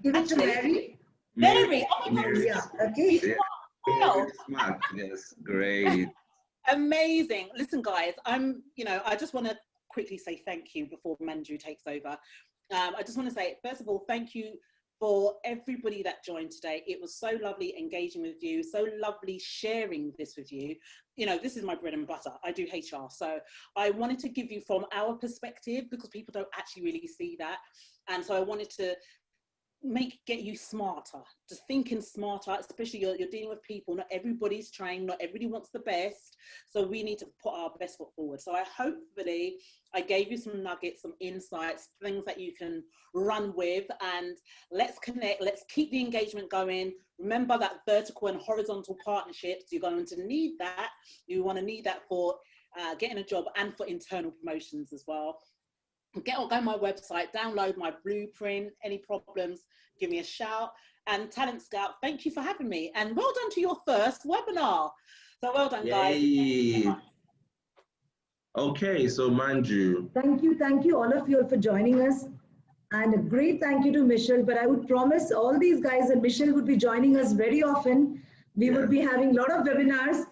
Give it to Mary.
Mary. Oh my God.
Yeah. Okay.
Yeah. Smart. Yes. Great.
Amazing. Listen, guys, I just want to quickly say thank you before Manju takes over. I just want to say, first of all, thank you for everybody that joined today. It was so lovely engaging with you, so lovely sharing this with you. You know, this is my bread and butter. I do HR. So I wanted to give you from our perspective because people don't actually really see that. And so I wanted to get you smarter, just thinking smarter, especially you're dealing with people. Not everybody's trained, not everybody wants the best, so we need to put our best foot forward. So hopefully I gave you some nuggets, some insights, things that you can run with, and let's connect, let's keep the engagement going. Remember that vertical and horizontal partnerships, you're going to need that. You want to need that for getting a job and for internal promotions as well. Go on my website, download my blueprint. Any problems, give me a shout. And Talent Scout, thank you for having me. And well done to your first webinar. So well done, guys.
Yay. Okay, so Manju.
Thank you all of you all for joining us. And a great thank you to Michelle. But I would promise all these guys that Michelle would be joining us very often. We would be having a lot of webinars,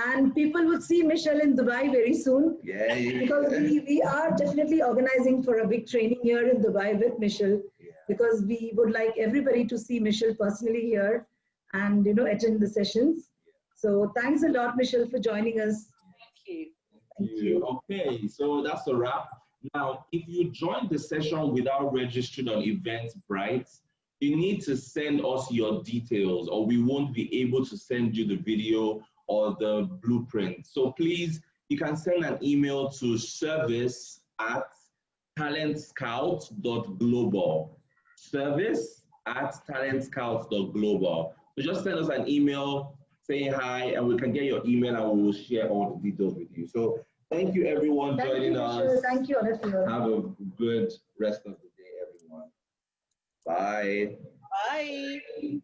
and people would see Michelle in Dubai very soon.
Yay.
Because we are definitely organizing for a big training here in Dubai with Michelle. Because we would like everybody to see Michelle personally here and attend the sessions. So thanks a lot, Michelle, for joining us.
Thank you.
Thank you.
Okay, so that's a wrap. Now, if you joined the session without registering on Eventbrite, you need to send us your details or we won't be able to send you the video or the blueprint. So please, you can send an email to service@talentscout.global. Service@talentscout.global. So just send us an email saying hi and we can get your email and we will share all the details with you. So thank you everyone joining us.
Thank you, all of you.
Have a good rest of the day, everyone. Bye.
Bye.